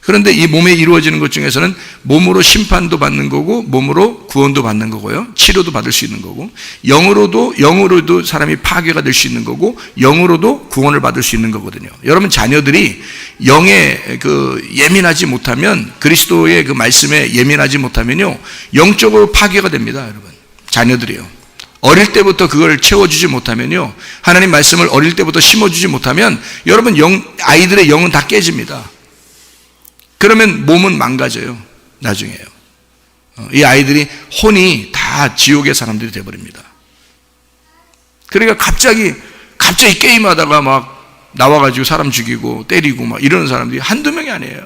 그런데 이 몸에 이루어지는 것 중에서는 몸으로 심판도 받는 거고 몸으로 구원도 받는 거고요. 치료도 받을 수 있는 거고 영으로도 사람이 파괴가 될 수 있는 거고 영으로도 구원을 받을 수 있는 거거든요. 여러분 자녀들이 영에 예민하지 못하면 그리스도의 그 말씀에 예민하지 못하면요. 영적으로 파괴가 됩니다. 여러분. 자녀들이요. 어릴 때부터 그걸 채워주지 못하면요. 하나님 말씀을 어릴 때부터 심어주지 못하면 여러분 아이들의 영은 다 깨집니다. 그러면 몸은 망가져요. 나중에요. 이 아이들이 혼이 다 지옥의 사람들이 돼버립니다. 그러니까 갑자기 게임하다가 막 나와가지고 사람 죽이고 때리고 막 이러는 사람들이 한두 명이 아니에요.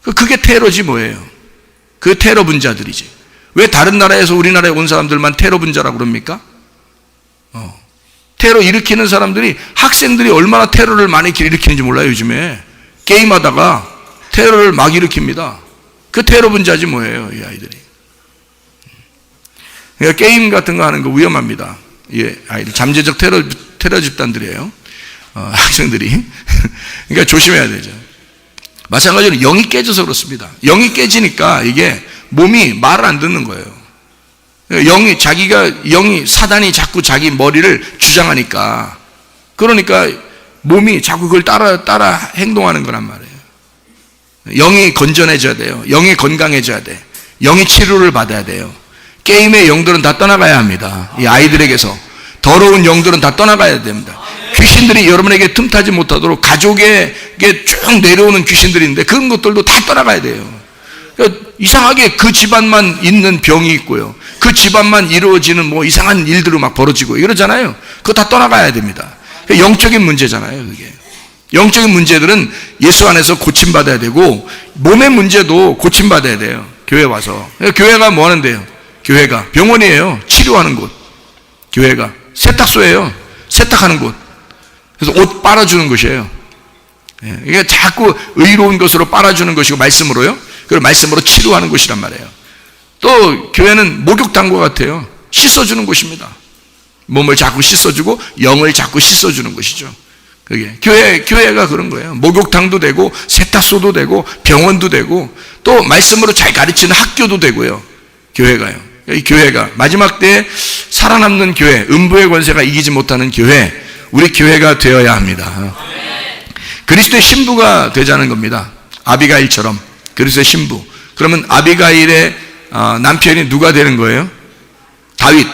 그게 테러지 뭐예요? 그 테러 분자들이지. 왜 다른 나라에서 우리나라에 온 사람들만 테러 분자라고 그럽니까? 테러 일으키는 사람들이 학생들이 얼마나 테러를 많이 일으키는지 몰라요. 요즘에 게임하다가 테러를 막 일으킵니다. 그 테러 분자지 뭐예요, 이 아이들이. 그러니까 게임 같은 거 하는 거 위험합니다. 예, 아이들 잠재적 테러 집단들이에요. 학생들이. 그러니까 조심해야 되죠. 마찬가지로 영이 깨져서 그렇습니다. 영이 깨지니까 이게 몸이 말을 안 듣는 거예요. 사단이 자꾸 자기 머리를 주장하니까, 그러니까 몸이 자꾸 그걸 따라 행동하는 거란 말이에요. 영이 건전해져야 돼요. 영이 건강해져야 돼. 영이 치료를 받아야 돼요. 게임의 영들은 다 떠나가야 합니다. 이 아이들에게서 더러운 영들은 다 떠나가야 됩니다. 귀신들이 여러분에게 틈타지 못하도록 가족에게 쭉 내려오는 귀신들이 있는데 그런 것들도 다 떠나가야 돼요. 그러니까 이상하게 그 집안만 있는 병이 있고요. 그 집안만 이루어지는 뭐 이상한 일들로 막 벌어지고 이러잖아요. 그거 다 떠나가야 됩니다. 영적인 문제잖아요, 그게. 영적인 문제들은 예수 안에서 고침받아야 되고 몸의 문제도 고침받아야 돼요. 교회 와서. 교회가 뭐 하는데요? 교회가 병원이에요. 치료하는 곳. 교회가 세탁소예요. 세탁하는 곳. 그래서 옷 빨아주는 곳이에요. 이게 자꾸 의로운 것으로 빨아주는 것이고 말씀으로요. 그리고 말씀으로 치료하는 곳이란 말이에요. 또 교회는 목욕탕과 같아요. 씻어주는 곳입니다. 몸을 자꾸 씻어주고 영을 자꾸 씻어주는 곳이죠. 그게 교회가 그런 거예요. 목욕탕도 되고 세탁소도 되고 병원도 되고 또 말씀으로 잘 가르치는 학교도 되고요. 교회가요. 이 교회가 마지막 때에 살아남는 교회, 음부의 권세가 이기지 못하는 교회, 우리 교회가 되어야 합니다. 그리스도의 신부가 되자는 겁니다. 아비가일처럼 그리스도의 신부. 그러면 아비가일의 남편이 누가 되는 거예요? 다윗.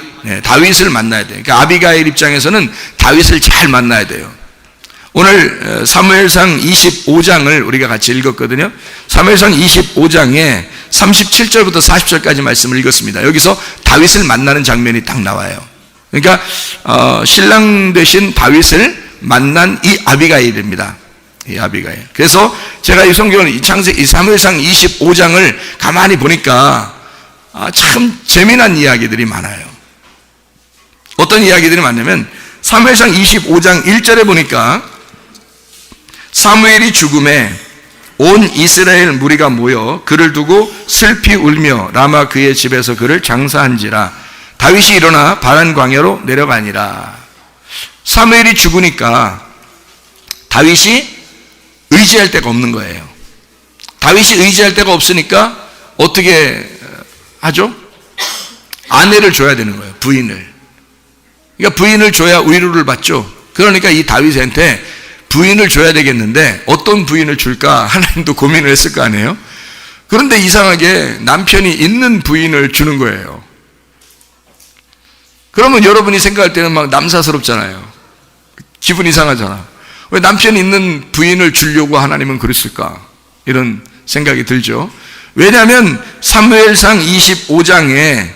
다윗을 만나야 돼요. 그러니까 아비가일 입장에서는 다윗을 잘 만나야 돼요. 오늘 사무엘상 25장을 우리가 같이 읽었거든요. 사무엘상 25장에 37절부터 40절까지 말씀을 읽었습니다. 여기서 다윗을 만나는 장면이 딱 나와요. 그러니까 신랑 되신 다윗을 만난 이 아비가일입니다. 이 아비가일. 그래서 제가 이 성경을 이 사무엘상 25장을 가만히 보니까 참 재미난 이야기들이 많아요. 어떤 이야기들이 많냐면 사무엘상 25장 1절에 보니까 사무엘이 죽음에 온 이스라엘 무리가 모여 그를 두고 슬피 울며 라마 그의 집에서 그를 장사한지라. 다윗이 일어나 바란 광야로 내려가니라. 사무엘이 죽으니까 다윗이 의지할 데가 없는 거예요. 다윗이 의지할 데가 없으니까 어떻게 하죠? 아내를 줘야 되는 거예요. 부인을. 그러니까 부인을 줘야 위로를 받죠. 그러니까 이 다윗한테 부인을 줘야 되겠는데 어떤 부인을 줄까 하나님도 고민을 했을 거 아니에요. 그런데 이상하게 남편이 있는 부인을 주는 거예요. 그러면 여러분이 생각할 때는 막 남사스럽잖아요. 기분 이상하잖아. 왜 남편이 있는 부인을 주려고 하나님은 그랬을까? 이런 생각이 들죠. 왜냐하면 사무엘상 25장에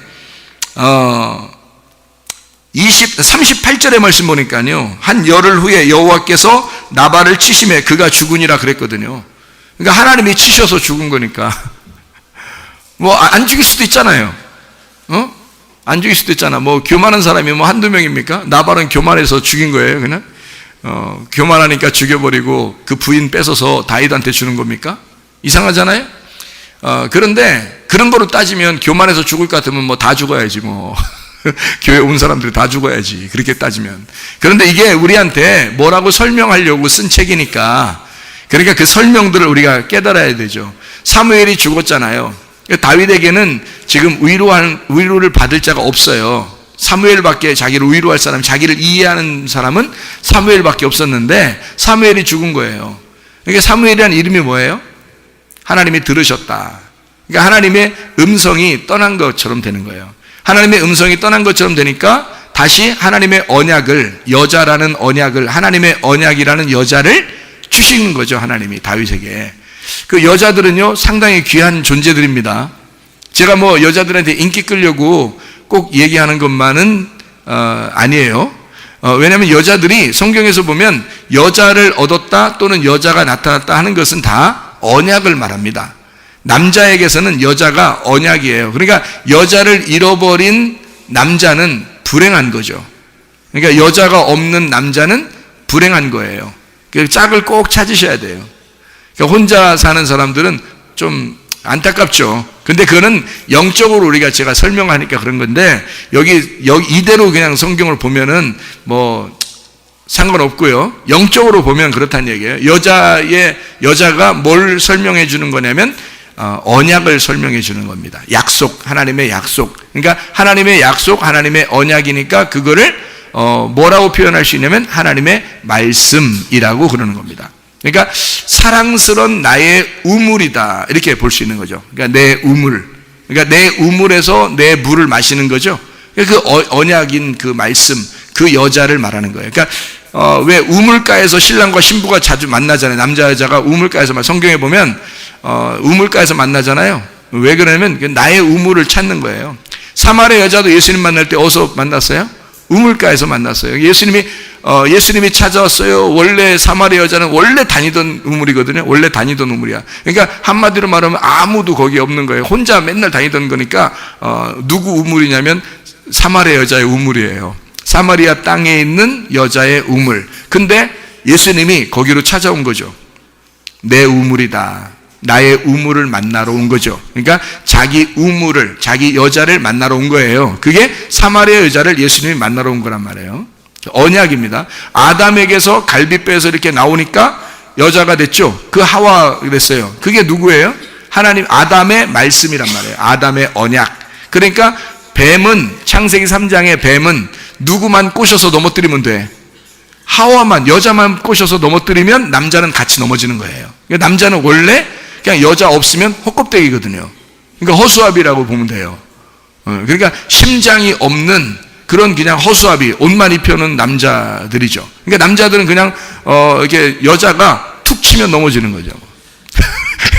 38절의 말씀 보니까요, 한 열흘 후에 여호와께서 나발을 치심에 그가 죽으니라 그랬거든요. 그러니까 하나님이 치셔서 죽은 거니까 뭐 안 죽일 수도 있잖아요. 안 죽일 수도 있잖아. 뭐 교만한 사람이 뭐 한두 명입니까? 나발은 교만해서 죽인 거예요. 그냥 교만하니까 죽여버리고 그 부인 뺏어서 다윗한테 주는 겁니까? 이상하잖아요. 그런데 그런 거로 따지면 교만해서 죽을 것 같으면 뭐 다 죽어야지 뭐. 교회 온 사람들이 다 죽어야지, 그렇게 따지면. 그런데 이게 우리한테 뭐라고 설명하려고 쓴 책이니까 그러니까 그 설명들을 우리가 깨달아야 되죠. 사무엘이 죽었잖아요. 다윗에게는 지금 위로를 받을 자가 없어요. 사무엘밖에 자기를 위로할 사람, 자기를 이해하는 사람은 사무엘밖에 없었는데 사무엘이 죽은 거예요. 그러니까 사무엘이라는 이름이 뭐예요? 하나님이 들으셨다. 그러니까 하나님의 음성이 떠난 것처럼 되는 거예요. 하나님의 음성이 떠난 것처럼 되니까 다시 하나님의 언약을, 여자라는 언약을, 하나님의 언약이라는 여자를 주시는 거죠. 하나님이 다윗에게. 그 여자들은요 상당히 귀한 존재들입니다. 제가 뭐 여자들한테 인기 끌려고 꼭 얘기하는 것만은 아니에요. 왜냐하면 여자들이 성경에서 보면 여자를 얻었다 또는 여자가 나타났다 하는 것은 다 언약을 말합니다. 남자에게서는 여자가 언약이에요. 그러니까 여자를 잃어버린 남자는 불행한 거죠. 그러니까 여자가 없는 남자는 불행한 거예요. 그 짝을 꼭 찾으셔야 돼요. 그러니까 혼자 사는 사람들은 좀 안타깝죠. 근데 그거는 영적으로 우리가 제가 설명하니까 그런 건데 여기 이대로 그냥 성경을 보면은 뭐 상관없고요. 영적으로 보면 그렇다는 얘기예요. 여자가 뭘 설명해 주는 거냐면 언약을 설명해 주는 겁니다. 약속, 하나님의 약속. 그러니까 하나님의 약속, 하나님의 언약이니까 그거를 뭐라고 표현할 수 있냐면 하나님의 말씀이라고 그러는 겁니다. 그러니까 사랑스러운 나의 우물이다 이렇게 볼 수 있는 거죠. 그러니까 내 우물, 그러니까 내 우물에서 내 물을 마시는 거죠. 그 언약인 그 말씀, 그 여자를 말하는 거예요. 그러니까 왜 우물가에서 신랑과 신부가 자주 만나잖아요. 남자 여자가 우물가에서 성경에 보면 우물가에서 만나잖아요. 왜 그러냐면 나의 우물을 찾는 거예요. 사마리아 여자도 예수님 만날 때 어디서 만났어요? 우물가에서 만났어요. 예수님이 찾아왔어요. 원래 사마리아 여자는 원래 다니던 우물이거든요. 원래 다니던 우물이야. 그러니까 한마디로 말하면 아무도 거기 없는 거예요. 혼자 맨날 다니던 거니까 누구 우물이냐면 사마리아 여자의 우물이에요. 사마리아 땅에 있는 여자의 우물. 근데 예수님이 거기로 찾아온 거죠. 내 우물이다. 나의 우물을 만나러 온 거죠. 그러니까 자기 우물을, 자기 여자를 만나러 온 거예요. 그게 사마리아 여자를 예수님이 만나러 온 거란 말이에요. 언약입니다. 아담에게서 갈빗배에서 이렇게 나오니까 여자가 됐죠. 그 하와가 됐어요. 그게 누구예요? 하나님, 아담의 말씀이란 말이에요. 아담의 언약. 그러니까 뱀은, 창세기 3장의 뱀은 누구만 꼬셔서 넘어뜨리면 돼. 하와만, 여자만 꼬셔서 넘어뜨리면 남자는 같이 넘어지는 거예요. 그러니까 남자는 원래 그냥 여자 없으면 헛껍데기거든요. 그러니까 허수아비라고 보면 돼요. 그러니까 심장이 없는 그런 그냥 허수아비, 옷만 입혀놓은 남자들이죠. 그러니까 남자들은 그냥 이렇게 여자가 툭 치면 넘어지는 거죠.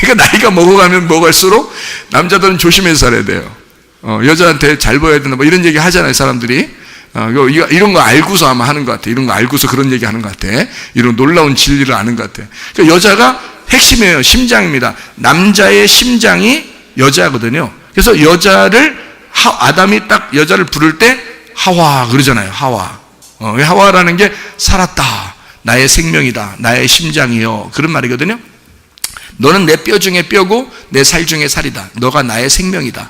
그러니까 나이가 먹어가면 먹을수록 남자들은 조심해서 살아야 돼요. 여자한테 잘 보여야 된다, 뭐 이런 얘기 하잖아요, 사람들이. 이런 거 알고서 아마 하는 것 같아. 이런 거 알고서 그런 얘기 하는 것 같아. 이런 놀라운 진리를 아는 것 같아. 그러니까 여자가 핵심이에요. 심장입니다. 남자의 심장이 여자거든요. 그래서 여자를, 아담이 딱 여자를 부를 때 하와 그러잖아요. 하와. 하와라는 게 살았다. 나의 생명이다. 나의 심장이요. 그런 말이거든요. 너는 내 뼈 중에 뼈고 내 살 중에 살이다. 너가 나의 생명이다.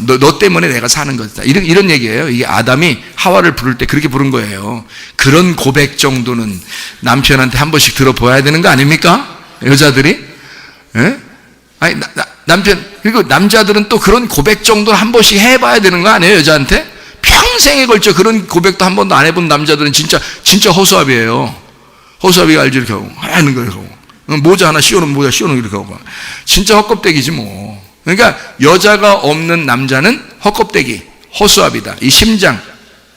너 때문에 내가 사는 것이다. 이런 얘기예요. 이게 아담이 하와를 부를 때 그렇게 부른 거예요. 그런 고백 정도는 남편한테 한 번씩 들어보아야 되는 거 아닙니까? 여자들이? 예? 아니, 남편, 그리고 남자들은 또 그런 고백 정도는 한 번씩 해봐야 되는 거 아니에요? 여자한테? 평생에 걸쳐 그런 고백도 한 번도 안 해본 남자들은 진짜 허수아비예요. 허수아비가 알죠? 이렇게 하고 하는 거예요. 모자 하나 씌워놓으면 모자 씌워놓으면 이렇게 하고. 진짜 헛껍데기지 뭐. 그러니까 여자가 없는 남자는 헛껍데기, 허수아비다. 이 심장,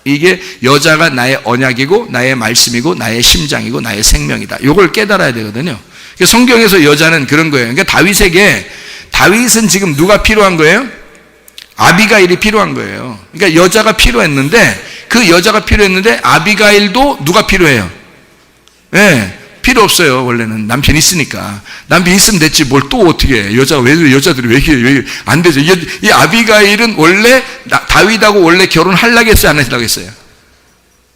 이게 여자가 나의 언약이고 나의 말씀이고 나의 심장이고 나의 생명이다. 이걸 깨달아야 되거든요. 성경에서 여자는 그런 거예요. 그러니까 다윗은 지금 누가 필요한 거예요? 아비가일이 필요한 거예요. 그러니까 여자가 필요했는데, 그 여자가 필요했는데 아비가일도 누가 필요해요? 네, 필요 없어요. 원래는 남편 있으니까. 남편 있으면 됐지 뭘 또 어떻게 해. 여자들이 왜 이렇게 안 되죠. 이 아비가일은 원래 다윗하고 원래 결혼하려고 했어요, 안 하려고 했어요?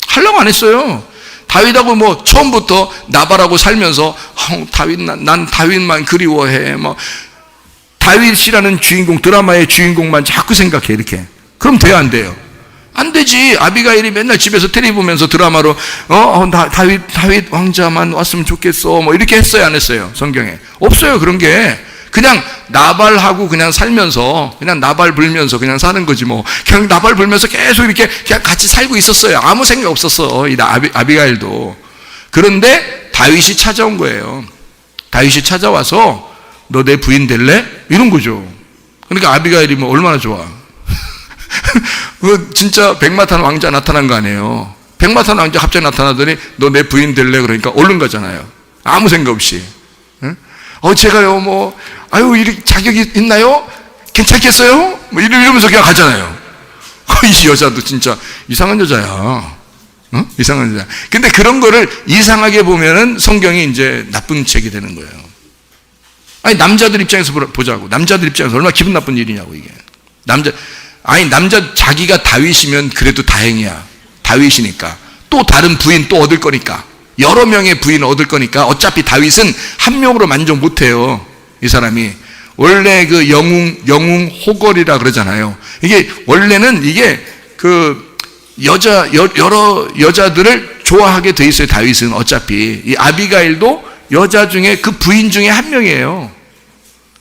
하려고 안 했어요. 다윗하고 뭐 처음부터 나발하고 살면서 난 다윗만 그리워해. 뭐 다윗이라는 주인공, 드라마의 주인공만 자꾸 생각해. 이렇게. 그럼 돼요, 안 돼요? 안 되지. 아비가일이 맨날 집에서 텔레비 보면서 드라마로 다윗 왕자만 왔으면 좋겠어 뭐 이렇게 했어요, 안 했어요? 성경에 없어요. 그런 게 그냥 나발하고 그냥 살면서 그냥 나발 불면서 그냥 사는 거지 뭐. 그냥 나발 불면서 계속 이렇게 그냥 같이 살고 있었어요. 아무 생각 없었어, 이 아비가일도. 그런데 다윗이 찾아온 거예요. 다윗이 찾아와서 너 내 부인 될래? 이런 거죠. 그러니까 아비가일이 뭐 얼마나 좋아. 그 진짜 백마탄 왕자 나타난 거 아니에요. 백마탄 왕자 갑자기 나타나더니 너 내 부인 될래? 그러니까 얼른 가잖아요. 아무 생각 없이. 응? 제가요 뭐 이렇게 자격이 있나요? 괜찮겠어요? 뭐 이러면서 그냥 가잖아요. 이 여자도 진짜 이상한 여자야. 이상한 여자. 근데 그런 거를 이상하게 보면은 성경이 이제 나쁜 책이 되는 거예요. 남자들 입장에서 보자고. 남자들 입장에서 얼마나 기분 나쁜 일이냐고, 이게. 남자 자기가 다윗이면 그래도 다행이야. 다윗이니까. 또 다른 부인 또 얻을 거니까. 여러 명의 부인을 얻을 거니까. 어차피 다윗은 한 명으로 만족 못 해요. 이 사람이. 원래 그 영웅 호걸이라 그러잖아요. 이게 원래는 이게 여러 여자들을 좋아하게 돼 있어요. 다윗은 어차피. 이 아비가일도 여자 중에 그 부인 중에 한 명이에요.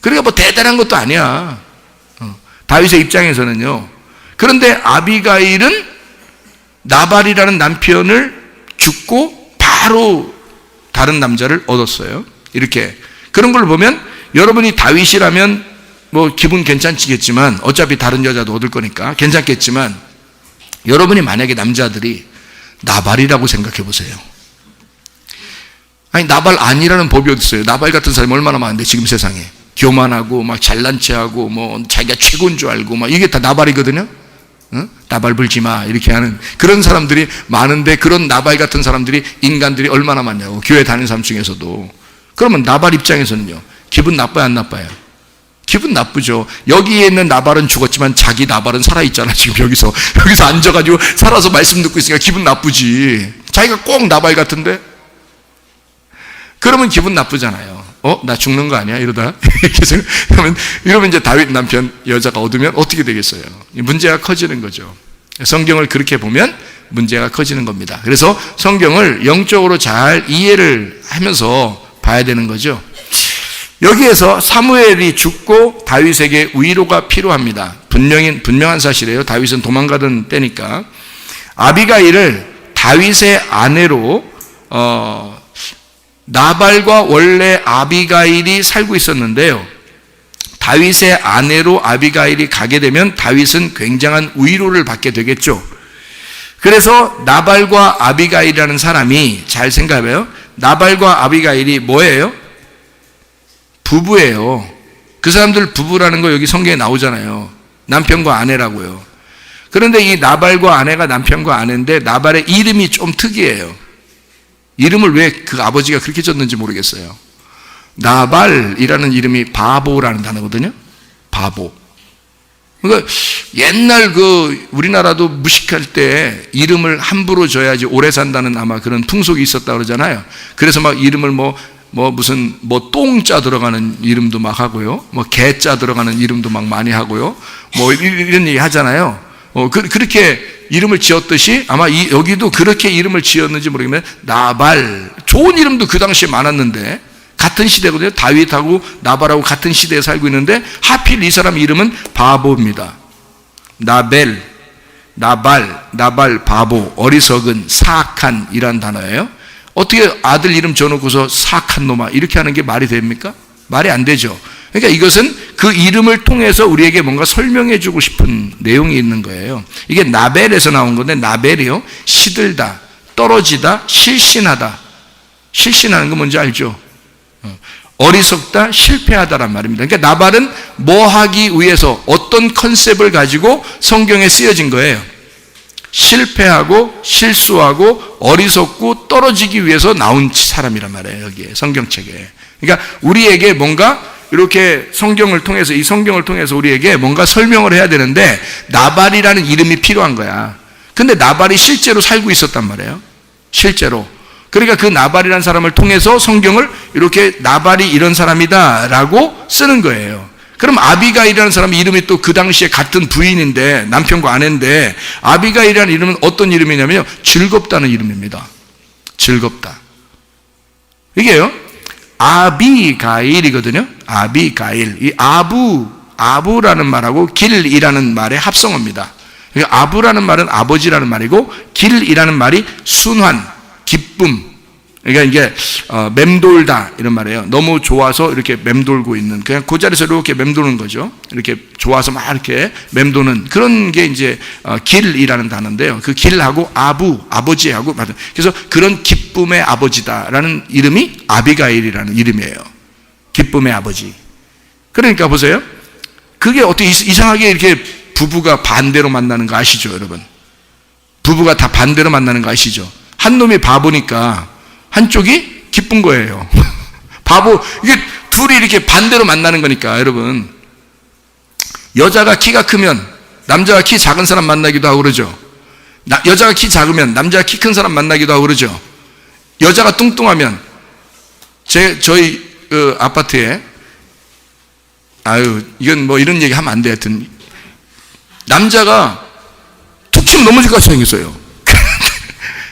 그러니까 뭐 대단한 것도 아니야. 다윗의 입장에서는요. 그런데 아비가일은 나발이라는 남편을 죽고 바로 다른 남자를 얻었어요. 이렇게. 그런 걸 보면 여러분이 다윗이라면 뭐 기분 괜찮지겠지만 어차피 다른 여자도 얻을 거니까 괜찮겠지만 여러분이 만약에 남자들이 나발이라고 생각해 보세요. 나발 아니라는 법이 어디 있어요? 나발 같은 사람이 얼마나 많은데 지금 세상에. 교만하고 막 잘난 체하고 뭐 자기가 최고인 줄 알고 막 이게 다 나발이거든요. 응? 나발 불지 마 이렇게 하는 그런 사람들이 많은데 그런 나발 같은 사람들이 인간들이 얼마나 많냐고. 교회 다니는 사람 중에서도. 그러면 나발 입장에서는요. 기분 나빠요, 안 나빠요? 기분 나쁘죠. 여기에 있는 나발은 죽었지만 자기 나발은 살아있잖아. 지금 여기서 앉아가지고 살아서 말씀 듣고 있으니까 기분 나쁘지. 자기가 꼭 나발 같은데 그러면 기분 나쁘잖아요. 나 죽는 거 아니야? 이러다. 이러면 이제 다윗 남편 여자가 얻으면 어떻게 되겠어요? 문제가 커지는 거죠. 성경을 그렇게 보면 문제가 커지는 겁니다. 그래서 성경을 영적으로 잘 이해를 하면서 봐야 되는 거죠. 여기에서 사무엘이 죽고 다윗에게 위로가 필요합니다. 분명한 사실이에요. 다윗은 도망가던 때니까. 아비가일을 다윗의 아내로 나발과 원래 아비가일이 살고 있었는데요. 다윗의 아내로 아비가일이 가게 되면 다윗은 굉장한 위로를 받게 되겠죠. 그래서 나발과 아비가일이라는 사람이 잘 생각해요. 나발과 아비가일이 뭐예요? 부부예요. 그 사람들 부부라는 거 여기 성경에 나오잖아요. 남편과 아내라고요. 그런데 이 나발과 아내가 남편과 아내인데 나발의 이름이 좀 특이해요. 이름을 왜 그 아버지가 그렇게 졌는지 모르겠어요. 나발이라는 이름이 바보라는 단어거든요. 바보. 그러니까 옛날 우리나라도 무식할 때 이름을 함부로 줘야지 오래 산다는 아마 그런 풍속이 있었다 그러잖아요. 그래서 막 이름을 무슨 똥자 들어가는 이름도 막 하고요. 개자 들어가는 이름도 막 많이 하고요. 이런 얘기 하잖아요. 그렇게 이름을 지었듯이 아마 여기도 그렇게 이름을 지었는지 모르겠는데 나발. 좋은 이름도 그 당시에 많았는데 같은 시대거든요. 다윗하고 나발하고 같은 시대에 살고 있는데 하필 이 사람 이름은 바보입니다. 나발, 바보, 어리석은, 사악한 이란 단어예요. 어떻게 아들 이름 지어놓고서 사악한 놈아 이렇게 하는 게 말이 됩니까? 말이 안 되죠. 그러니까 이것은 그 이름을 통해서 우리에게 뭔가 설명해 주고 싶은 내용이 있는 거예요. 이게 나벨에서 나온 건데 나벨이요. 시들다, 떨어지다, 실신하다. 실신하는 거 뭔지 알죠? 어리석다, 실패하다란 말입니다. 그러니까 나발은 뭐 하기 위해서 어떤 컨셉을 가지고 성경에 쓰여진 거예요. 실패하고 실수하고 어리석고 떨어지기 위해서 나온 사람이란 말이에요. 여기에 성경책에. 그러니까 우리에게 뭔가 이렇게 성경을 통해서 이 성경을 통해서 우리에게 뭔가 설명을 해야 되는데 나발이라는 이름이 필요한 거야. 근데 나발이 실제로 살고 있었단 말이에요. 실제로. 그러니까 그 나발이라는 사람을 통해서 성경을 이렇게 나발이 이런 사람이다 라고 쓰는 거예요. 그럼 아비가일이라는 사람의 이름이 또 그 당시에 같은 부인인데, 남편과 아내인데, 아비가일이라는 이름은 어떤 이름이냐면요, 즐겁다는 이름입니다. 즐겁다. 이게요, 아비가일이거든요. 아비가일. 이 아부라는 말하고 길이라는 말의 합성어입니다. 그러니까 아부라는 말은 아버지라는 말이고, 길이라는 말이 순환, 기쁨. 그러니까 이게 맴돌다 이런 말이에요. 너무 좋아서 이렇게 맴돌고 있는, 그냥 그 자리에서 이렇게 맴도는 거죠. 이렇게 좋아서 막 이렇게 맴도는 그런 게 이제 길이라는 단어인데요. 그 길하고 아버지하고 맞아요. 그래서 그런 기쁨의 아버지다라는 이름이 아비가일이라는 이름이에요. 기쁨의 아버지. 그러니까 보세요. 그게 어떻게 이상하게 이렇게 부부가 반대로 만나는 거 아시죠, 여러분? 부부가 다 반대로 만나는 거 아시죠? 한 놈이 바보니까 한쪽이 기쁜 거예요. 바보, 이게 둘이 이렇게 반대로 만나는 거니까, 여러분. 여자가 키가 크면 남자가 키 작은 사람 만나기도 하고 그러죠. 여자가 키 작으면 남자가 키 큰 사람 만나기도 하고 그러죠. 여자가 뚱뚱하면 저희 그 아파트에, 이건 뭐 이런 얘기 하면 안 돼. 하여튼 남자가 툭 치면 넘어질 것 같이 생겼어요.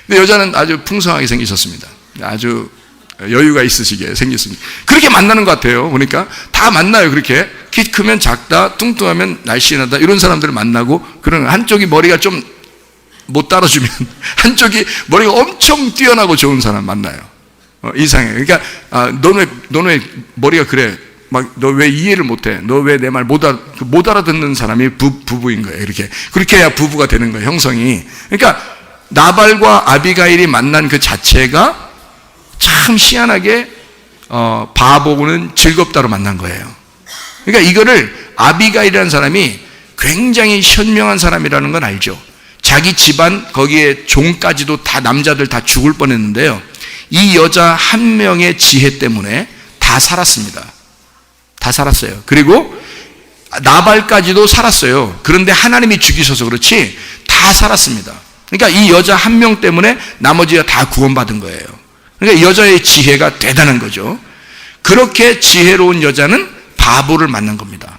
근데 여자는 아주 풍성하게 생기셨습니다. 아주 여유가 있으시게 생겼습니다. 그렇게 만나는 것 같아요. 보니까 다 만나요. 그렇게 키 크면 작다, 뚱뚱하면 날씬하다, 이런 사람들을 만나고, 그런 한쪽이 머리가 좀 못 따라주면 한쪽이 머리가 엄청 뛰어나고 좋은 사람 만나요. 이상해. 그러니까 너는 왜 머리가 그래? 막 너 왜 이해를 못해? 너 왜 내 말 못 알아듣는 사람이 부부인 거예요. 그렇게 해야 부부가 되는 거예요, 형성이. 그러니까 나발과 아비가일이 만난 그 자체가 참 희한하게 바보는 즐겁다로 만난 거예요. 그러니까 이거를, 아비가일이라는 사람이 굉장히 현명한 사람이라는 건 알죠. 자기 집안 거기에 종까지도 다, 남자들 다 죽을 뻔했는데요, 이 여자 한 명의 지혜 때문에 다 살았습니다. 다 살았어요. 그리고 나발까지도 살았어요. 그런데 하나님이 죽이셔서 그렇지 다 살았습니다. 그러니까 이 여자 한 명 때문에 나머지가 다 구원받은 거예요. 그러니까 이 여자의 지혜가 대단한 거죠. 그렇게 지혜로운 여자는 바보를 만난 겁니다.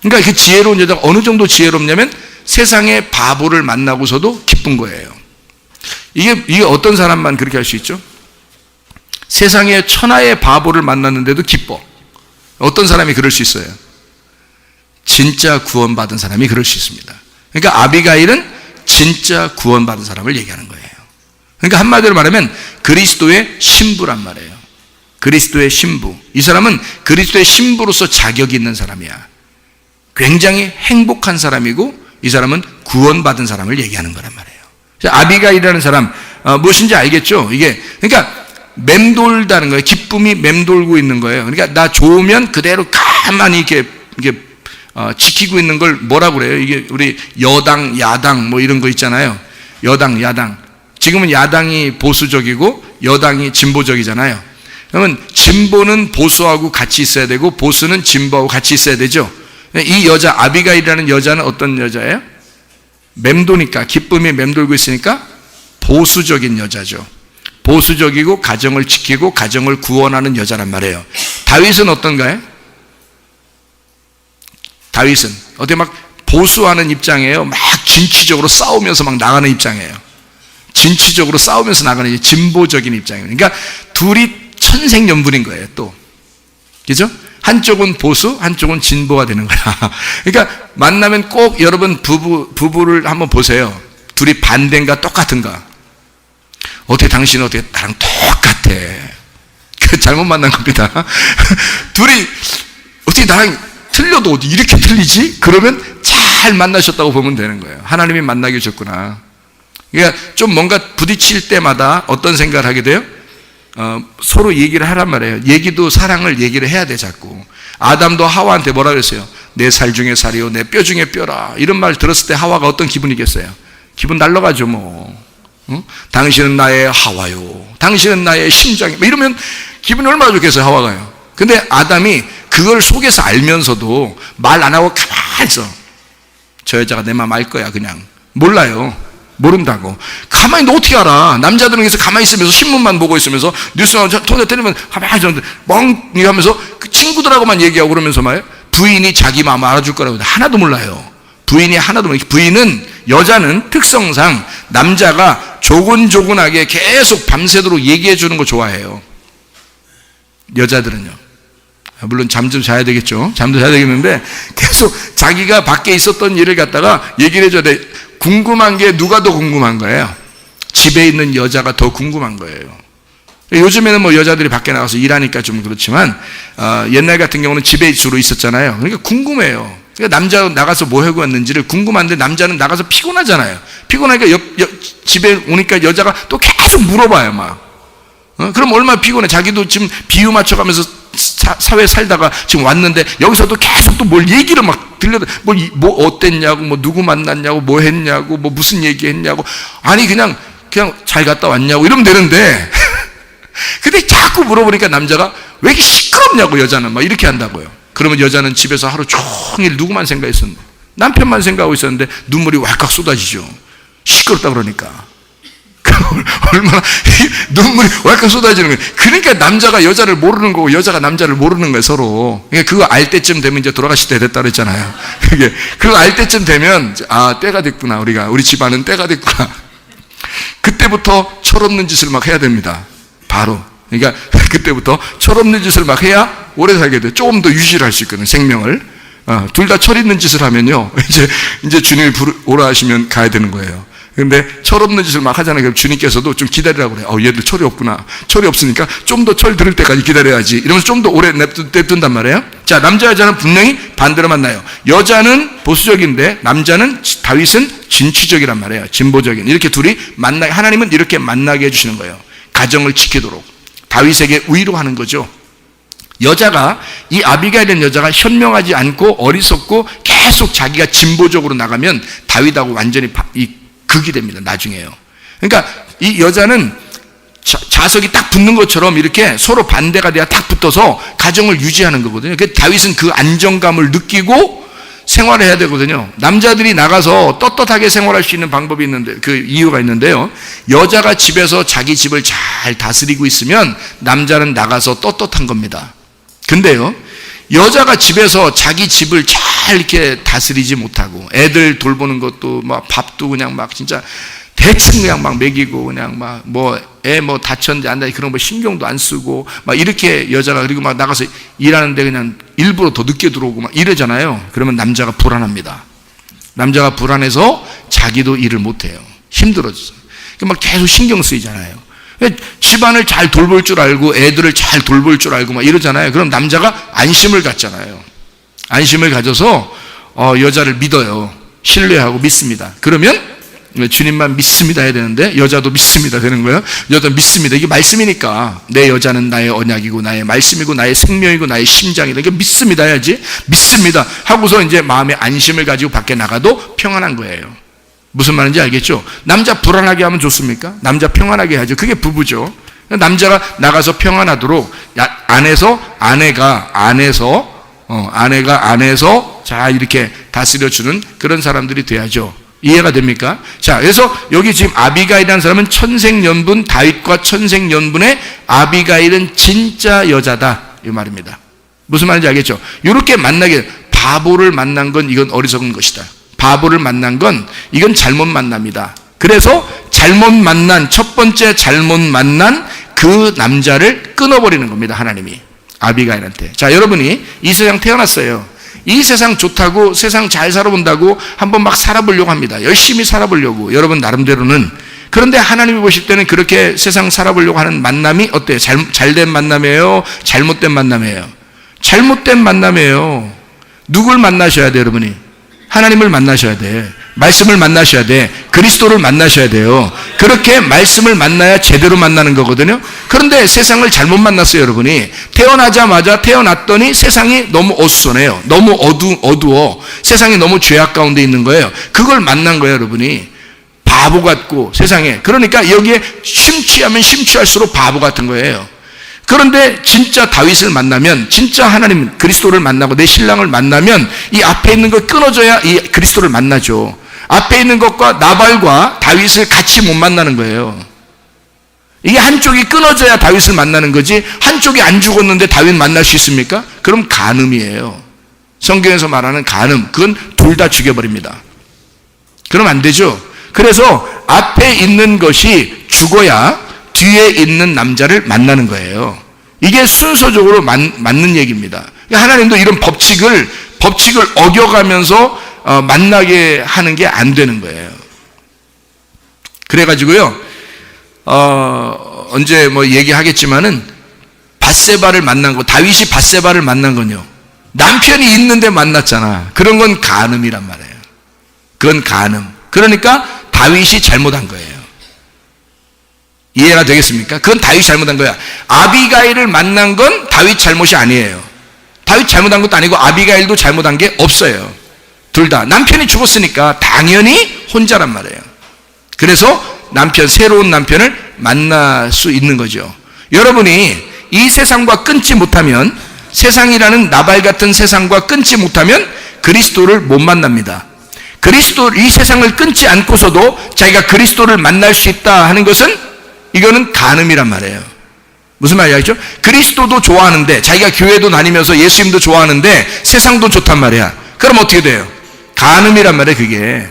그러니까 그 지혜로운 여자가 어느 정도 지혜롭냐면 세상에 바보를 만나고서도 기쁜 거예요. 이게 어떤 사람만 그렇게 할 수 있죠? 세상에 천하의 바보를 만났는데도 기뻐. 어떤 사람이 그럴 수 있어요? 진짜 구원받은 사람이 그럴 수 있습니다. 그러니까 아비가일은 진짜 구원받은 사람을 얘기하는 거예요. 그러니까 한마디로 말하면 그리스도의 신부란 말이에요. 그리스도의 신부. 이 사람은 그리스도의 신부로서 자격이 있는 사람이야. 굉장히 행복한 사람이고, 이 사람은 구원받은 사람을 얘기하는 거란 말이에요. 아비가일이라는 사람, 무엇인지 알겠죠? 이게, 그러니까 맴돌다는 거예요. 기쁨이 맴돌고 있는 거예요. 그러니까 나 좋으면 그대로 가만히 이렇게 지키고 있는 걸 뭐라고 그래요? 이게 우리 여당, 야당 뭐 이런 거 있잖아요. 여당, 야당. 지금은 야당이 보수적이고 여당이 진보적이잖아요. 그러면 진보는 보수하고 같이 있어야 되고 보수는 진보하고 같이 있어야 되죠. 이 여자 아비가일이라는 여자는 어떤 여자예요? 맴도니까, 기쁨이 맴돌고 있으니까 보수적인 여자죠. 보수적이고 가정을 지키고 가정을 구원하는 여자란 말이에요. 다윗은 어떤가요? 다윗은 어떻게 막 보수하는 입장이에요. 막 진취적으로 싸우면서 막 나가는 입장이에요. 진취적으로 싸우면서 나가는 진보적인 입장이에요. 그러니까 둘이 천생연분인 거예요. 또 그죠? 한쪽은 보수, 한쪽은 진보가 되는 거야. 그러니까 만나면 꼭 여러분 부부를 한번 보세요. 둘이 반대인가 똑같은가? 어떻게 당신은 어떻게 나랑 똑같아? 그 잘못 만난 겁니다. 둘이 어떻게 나랑 틀려도 어디 이렇게 틀리지? 그러면 잘 만나셨다고 보면 되는 거예요. 하나님이 만나게 해줬구나. 그러니까 좀 뭔가 부딪힐 때마다 어떤 생각을 하게 돼요? 서로 얘기를 하란 말이에요. 얘기도 사랑을 얘기를 해야 돼. 자꾸 아담도 하와한테 뭐라 그랬어요? 내 살 중에 살이요 내 뼈 중에 뼈라. 이런 말 들었을 때 하와가 어떤 기분이겠어요? 기분 날라가죠. 뭐 당신은 나의 하와요, 당신은 나의 심장이, 뭐 이러면 기분이 얼마나 좋겠어요, 하와가요. 근데 아담이 그걸 속에서 알면서도 말 안 하고 가만히 있어. 저 여자가 내 맘 알 거야. 그냥 몰라요. 모른다고. 가만히 너 어떻게 알아? 남자들은 그래서 가만히 있으면서 신문만 보고 있으면서 뉴스만 통해 때리면 가만히 멍이 하면서 그 친구들하고만 얘기하고 그러면서 말이에요. 부인이 자기 마음 알아줄 거라고 하나도 몰라요. 부인이 하나도 몰라요. 여자는 특성상 남자가 조곤조곤하게 계속 밤새도록 얘기해 주는 거 좋아해요. 여자들은요. 물론 잠 좀 자야 되겠죠. 잠도 자야 되겠는데 계속 자기가 밖에 있었던 일을 갖다가 얘기를 해줘야 돼. 궁금한 게 누가 더 궁금한 거예요? 집에 있는 여자가 더 궁금한 거예요. 요즘에는 뭐 여자들이 밖에 나가서 일하니까 좀 그렇지만 옛날 같은 경우는 집에 주로 있었잖아요. 그러니까 궁금해요. 그러니까 남자 나가서 뭐 하고 왔는지를 궁금한데 남자는 나가서 피곤하잖아요. 피곤하니까 집에 오니까 여자가 또 계속 물어봐요, 막. 그럼 얼마나 피곤해. 자기도 지금 비유 맞춰가면서 사회 살다가 지금 왔는데 여기서도 계속 또 뭘 얘기를 막 들려도 뭐 어땠냐고, 뭐 누구 만났냐고, 뭐 했냐고, 뭐 무슨 얘기 했냐고. 아니 그냥 잘 갔다 왔냐고 이러면 되는데 근데 자꾸 물어보니까 남자가 왜 이렇게 시끄럽냐고, 여자는 막 이렇게 한다고요. 그러면 여자는 집에서 하루 종일 누구만 생각했었는데, 남편만 생각하고 있었는데 눈물이 왈칵 쏟아지죠. 시끄럽다 그러니까. 얼마나 눈물이 왈칵 쏟아지는 거예요. 그러니까 남자가 여자를 모르는 거고 여자가 남자를 모르는 거예요, 서로. 그러니까 그거 알 때쯤 되면 이제 돌아가실 때 됐다 그랬잖아요. 그거 알 때쯤 되면 때가 됐구나, 우리 집안은 때가 됐구나. 그때부터 철없는 짓을 막 해야 됩니다. 바로. 그러니까 그때부터 철없는 짓을 막 해야 오래 살게 돼요. 조금 더 유지를 할 수 있거든요, 생명을. 둘 다 철 있는 짓을 하면요, 이제 주님이 오라 하시면 가야 되는 거예요. 근데 철없는 짓을 막 하잖아요. 그럼 주님께서도 좀 기다리라고 그래요. 얘들 철이 없구나. 철이 없으니까 좀 더 철 들을 때까지 기다려야지. 이러면서 좀 더 오래 냅둔단 말이에요. 자, 남자 여자는 분명히 반대로 만나요. 여자는 보수적인데 남자는, 다윗은 진취적이란 말이에요. 진보적인. 이렇게 둘이 하나님은 이렇게 만나게 해주시는 거예요. 가정을 지키도록 다윗에게 위로하는 거죠. 여자가, 이 아비가일이라는 여자가 현명하지 않고 어리석고 계속 자기가 진보적으로 나가면 다윗하고 완전히 극이 됩니다, 나중에요. 그러니까 이 여자는 자석이 딱 붙는 것처럼 이렇게 서로 반대가 돼야 딱 붙어서 가정을 유지하는 거거든요. 그래서 다윗은 그 안정감을 느끼고 생활을 해야 되거든요. 남자들이 나가서 떳떳하게 생활할 수 있는 방법이 있는데, 그 이유가 있는데요. 여자가 집에서 자기 집을 잘 다스리고 있으면 남자는 나가서 떳떳한 겁니다. 근데요, 여자가 집에서 자기 집을 잘 이렇게 다스리지 못하고 애들 돌보는 것도 막 밥도 그냥 막 진짜 대충 그냥 막 먹이고 그냥 막 애 다쳤는데 안 다니 그런 거 신경도 안 쓰고 막 이렇게 여자가, 그리고 막 나가서 일하는데 그냥 일부러 더 늦게 들어오고 막 이러잖아요. 그러면 남자가 불안합니다. 남자가 불안해서 자기도 일을 못 해요. 힘들어져서. 막 계속 신경 쓰이잖아요. 집안을 잘 돌볼 줄 알고 애들을 잘 돌볼 줄 알고 막 이러잖아요. 그럼 남자가 안심을 갖잖아요. 안심을 가져서 여자를 믿어요. 신뢰하고 믿습니다. 그러면 주님만 믿습니다 해야 되는데 여자도 믿습니다 되는 거예요. 여자도 믿습니다. 이게 말씀이니까 내 여자는 나의 언약이고 나의 말씀이고 나의 생명이고 나의 심장이다. 이게 믿습니다 해야지. 믿습니다 하고서 이제 마음의 안심을 가지고 밖에 나가도 평안한 거예요. 무슨 말인지 알겠죠? 남자 불안하게 하면 좋습니까? 남자 평안하게 하죠. 그게 부부죠. 남자가 나가서 평안하도록 아내가 안에서 자 이렇게 다스려주는 그런 사람들이 돼야죠. 이해가 됩니까? 자, 그래서 여기 지금 아비가일이라는 사람은 천생연분, 다윗과 천생연분의 아비가일은 진짜 여자다 이 말입니다. 무슨 말인지 알겠죠? 이렇게 바보를 만난 건 이건 어리석은 것이다. 바보를 만난 건 이건 잘못 만납니다. 그래서 첫 번째 잘못 만난 그 남자를 끊어버리는 겁니다, 하나님이 아비가일한테. 자, 여러분이 이 세상 태어났어요. 이 세상 좋다고, 세상 잘 살아본다고 한번 막 살아보려고 합니다. 열심히 살아보려고, 여러분 나름대로는. 그런데 하나님이 보실 때는 그렇게 세상 살아보려고 하는 만남이 어때요? 잘된 만남이에요? 잘못된 만남이에요? 잘못된 만남이에요. 누굴 만나셔야 돼요, 여러분이? 하나님을 만나셔야 돼. 말씀을 만나셔야 돼. 그리스도를 만나셔야 돼요. 그렇게 말씀을 만나야 제대로 만나는 거거든요. 그런데 세상을 잘못 만났어요, 여러분이. 태어났더니 세상이 너무 어수선해요. 너무 어두워. 세상이 너무 죄악 가운데 있는 거예요. 그걸 만난 거예요, 여러분이. 바보 같고 세상에. 그러니까 여기에 심취하면 심취할수록 바보 같은 거예요. 그런데 진짜 다윗을 만나면, 진짜 하나님 그리스도를 만나고 내 신랑을 만나면 이 앞에 있는 거 끊어져야 이 그리스도를 만나죠. 앞에 있는 것과 나발과 다윗을 같이 못 만나는 거예요. 이게 한쪽이 끊어져야 다윗을 만나는 거지, 한쪽이 안 죽었는데 다윗 만날 수 있습니까? 그럼 간음이에요. 성경에서 말하는 간음, 그건 둘 다 죽여버립니다. 그러면 안 되죠. 그래서 앞에 있는 것이 죽어야 뒤에 있는 남자를 만나는 거예요. 이게 순서적으로 맞는 얘기입니다. 하나님도 이런 법칙을 어겨가면서 만나게 하는 게 안 되는 거예요. 그래가지고요, 언제 뭐 얘기하겠지만은 밧세바를 만난 거, 다윗이 밧세바를 만난 건요, 남편이 있는데 만났잖아. 그런 건 간음이란 말이에요. 그건 간음. 그러니까 다윗이 잘못한 거예요. 이해가 되겠습니까? 그건 다윗이 잘못한 거야. 아비가일을 만난 건 다윗 잘못이 아니에요. 다윗 잘못한 것도 아니고 아비가일도 잘못한 게 없어요. 둘 다 남편이 죽었으니까 당연히 혼자란 말이에요. 그래서 새로운 남편을 만날 수 있는 거죠. 여러분이 이 세상과 끊지 못하면, 세상이라는 나발 같은 세상과 끊지 못하면 그리스도를 못 만납니다. 이 세상을 끊지 않고서도 자기가 그리스도를 만날 수 있다 하는 것은, 이거는 간음이란 말이에요. 무슨 말인지 알죠? 그리스도도 좋아하는데, 자기가 교회도 다니면서 예수님도 좋아하는데 세상도 좋단 말이야. 그럼 어떻게 돼요? 간음이란 말이에요. 그게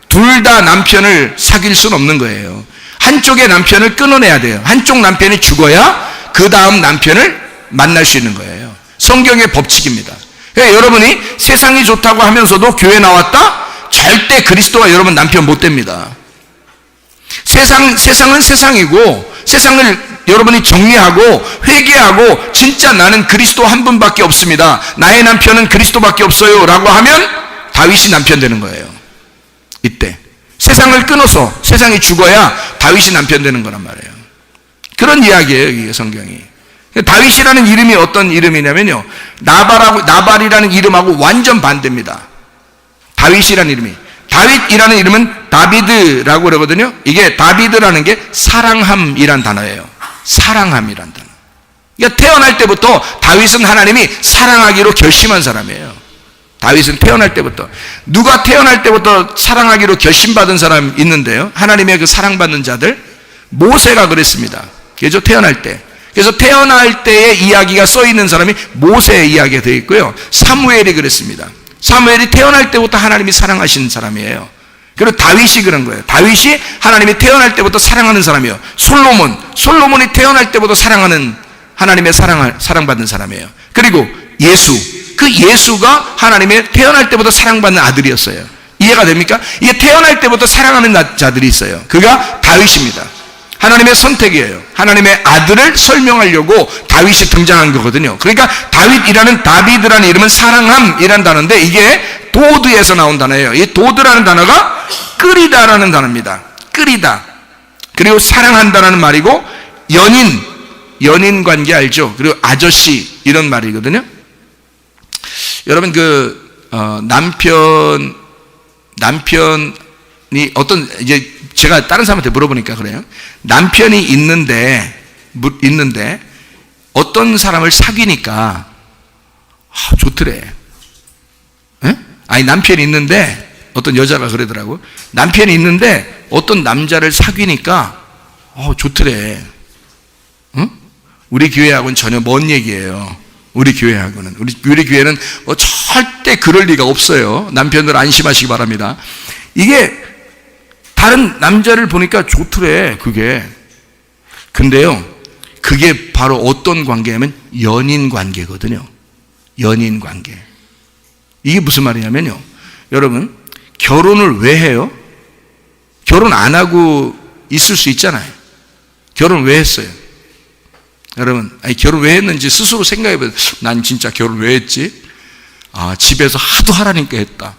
둘 다 남편을 사귈 수는 없는 거예요. 한쪽의 남편을 끊어내야 돼요. 한쪽 남편이 죽어야 그 다음 남편을 만날 수 있는 거예요. 성경의 법칙입니다. 그러니까 여러분이 세상이 좋다고 하면서도 교회 나왔다? 절대 그리스도와 여러분 남편 못 됩니다. 세상은 세상이고, 세상을 여러분이 정리하고 회개하고 진짜 나는 그리스도 한 분밖에 없습니다, 나의 남편은 그리스도밖에 없어요 라고 하면 다윗이 남편 되는 거예요. 이때 세상을 끊어서 세상이 죽어야 다윗이 남편 되는 거란 말이에요. 그런 이야기예요, 이게 성경이. 다윗이라는 이름이 어떤 이름이냐면요, 나발이라는 이름하고 완전 반대입니다. 다윗이라는 이름이, 다윗이라는 이름은 다비드라고 그러거든요. 이게 다비드라는 게 사랑함이란 단어예요. 사랑함이란 단어. 그러니까 태어날 때부터 다윗은 하나님이 사랑하기로 결심한 사람이에요. 다윗은 태어날 때부터, 누가 태어날 때부터 사랑하기로 결심받은 사람 있는데요, 하나님의 그 사랑받는 자들, 모세가 그랬습니다. 그죠? 태어날 때. 그래서 태어날 때의 이야기가 써 있는 사람이 모세의 이야기가 되어 있고요, 사무엘이 그랬습니다. 사무엘이 태어날 때부터 하나님이 사랑하신 사람이에요. 그리고 다윗이 그런 거예요. 다윗이 하나님이 태어날 때부터 사랑하는 사람이에요. 솔로몬이 태어날 때부터 사랑하는, 하나님의 사랑받는 사람이에요. 그리고 예수가 하나님의 태어날 때부터 사랑받는 아들이었어요. 이해가 됩니까? 이게 태어날 때부터 사랑하는 자들이 있어요. 그가 다윗입니다. 하나님의 선택이에요. 하나님의 아들을 설명하려고 다윗이 등장한 거거든요. 그러니까 다비드라는 이름은 사랑함이라는 단어인데, 이게 도드에서 나온 단어예요. 이 도드라는 단어가 끓이다라는 단어입니다. 끓이다. 그리고 사랑한다라는 말이고, 연인 관계 알죠? 그리고 아저씨, 이런 말이거든요. 여러분, 남편이 이제 제가 다른 사람한테 물어보니까 그래요. 남편이 있는데 어떤 사람을 사귀니까 좋더래. 에? 아니, 남편이 있는데, 어떤 여자가 그러더라고. 남편이 있는데 어떤 남자를 사귀니까 좋더래. 응? 우리 교회하고는 전혀 먼 얘기예요. 우리 교회는 절대 그럴 리가 없어요. 남편들 안심하시기 바랍니다. 이게 다른 남자를 보니까 좋더래, 그게. 근데요, 그게 바로 어떤 관계냐면 연인 관계거든요. 연인 관계. 이게 무슨 말이냐면요, 여러분, 결혼을 왜 해요? 결혼 안 하고 있을 수 있잖아요. 결혼 왜 했어요? 여러분, 결혼 왜 했는지 스스로 생각해보세요. 난 진짜 결혼 왜 했지? 집에서 하도 하라니까 했다.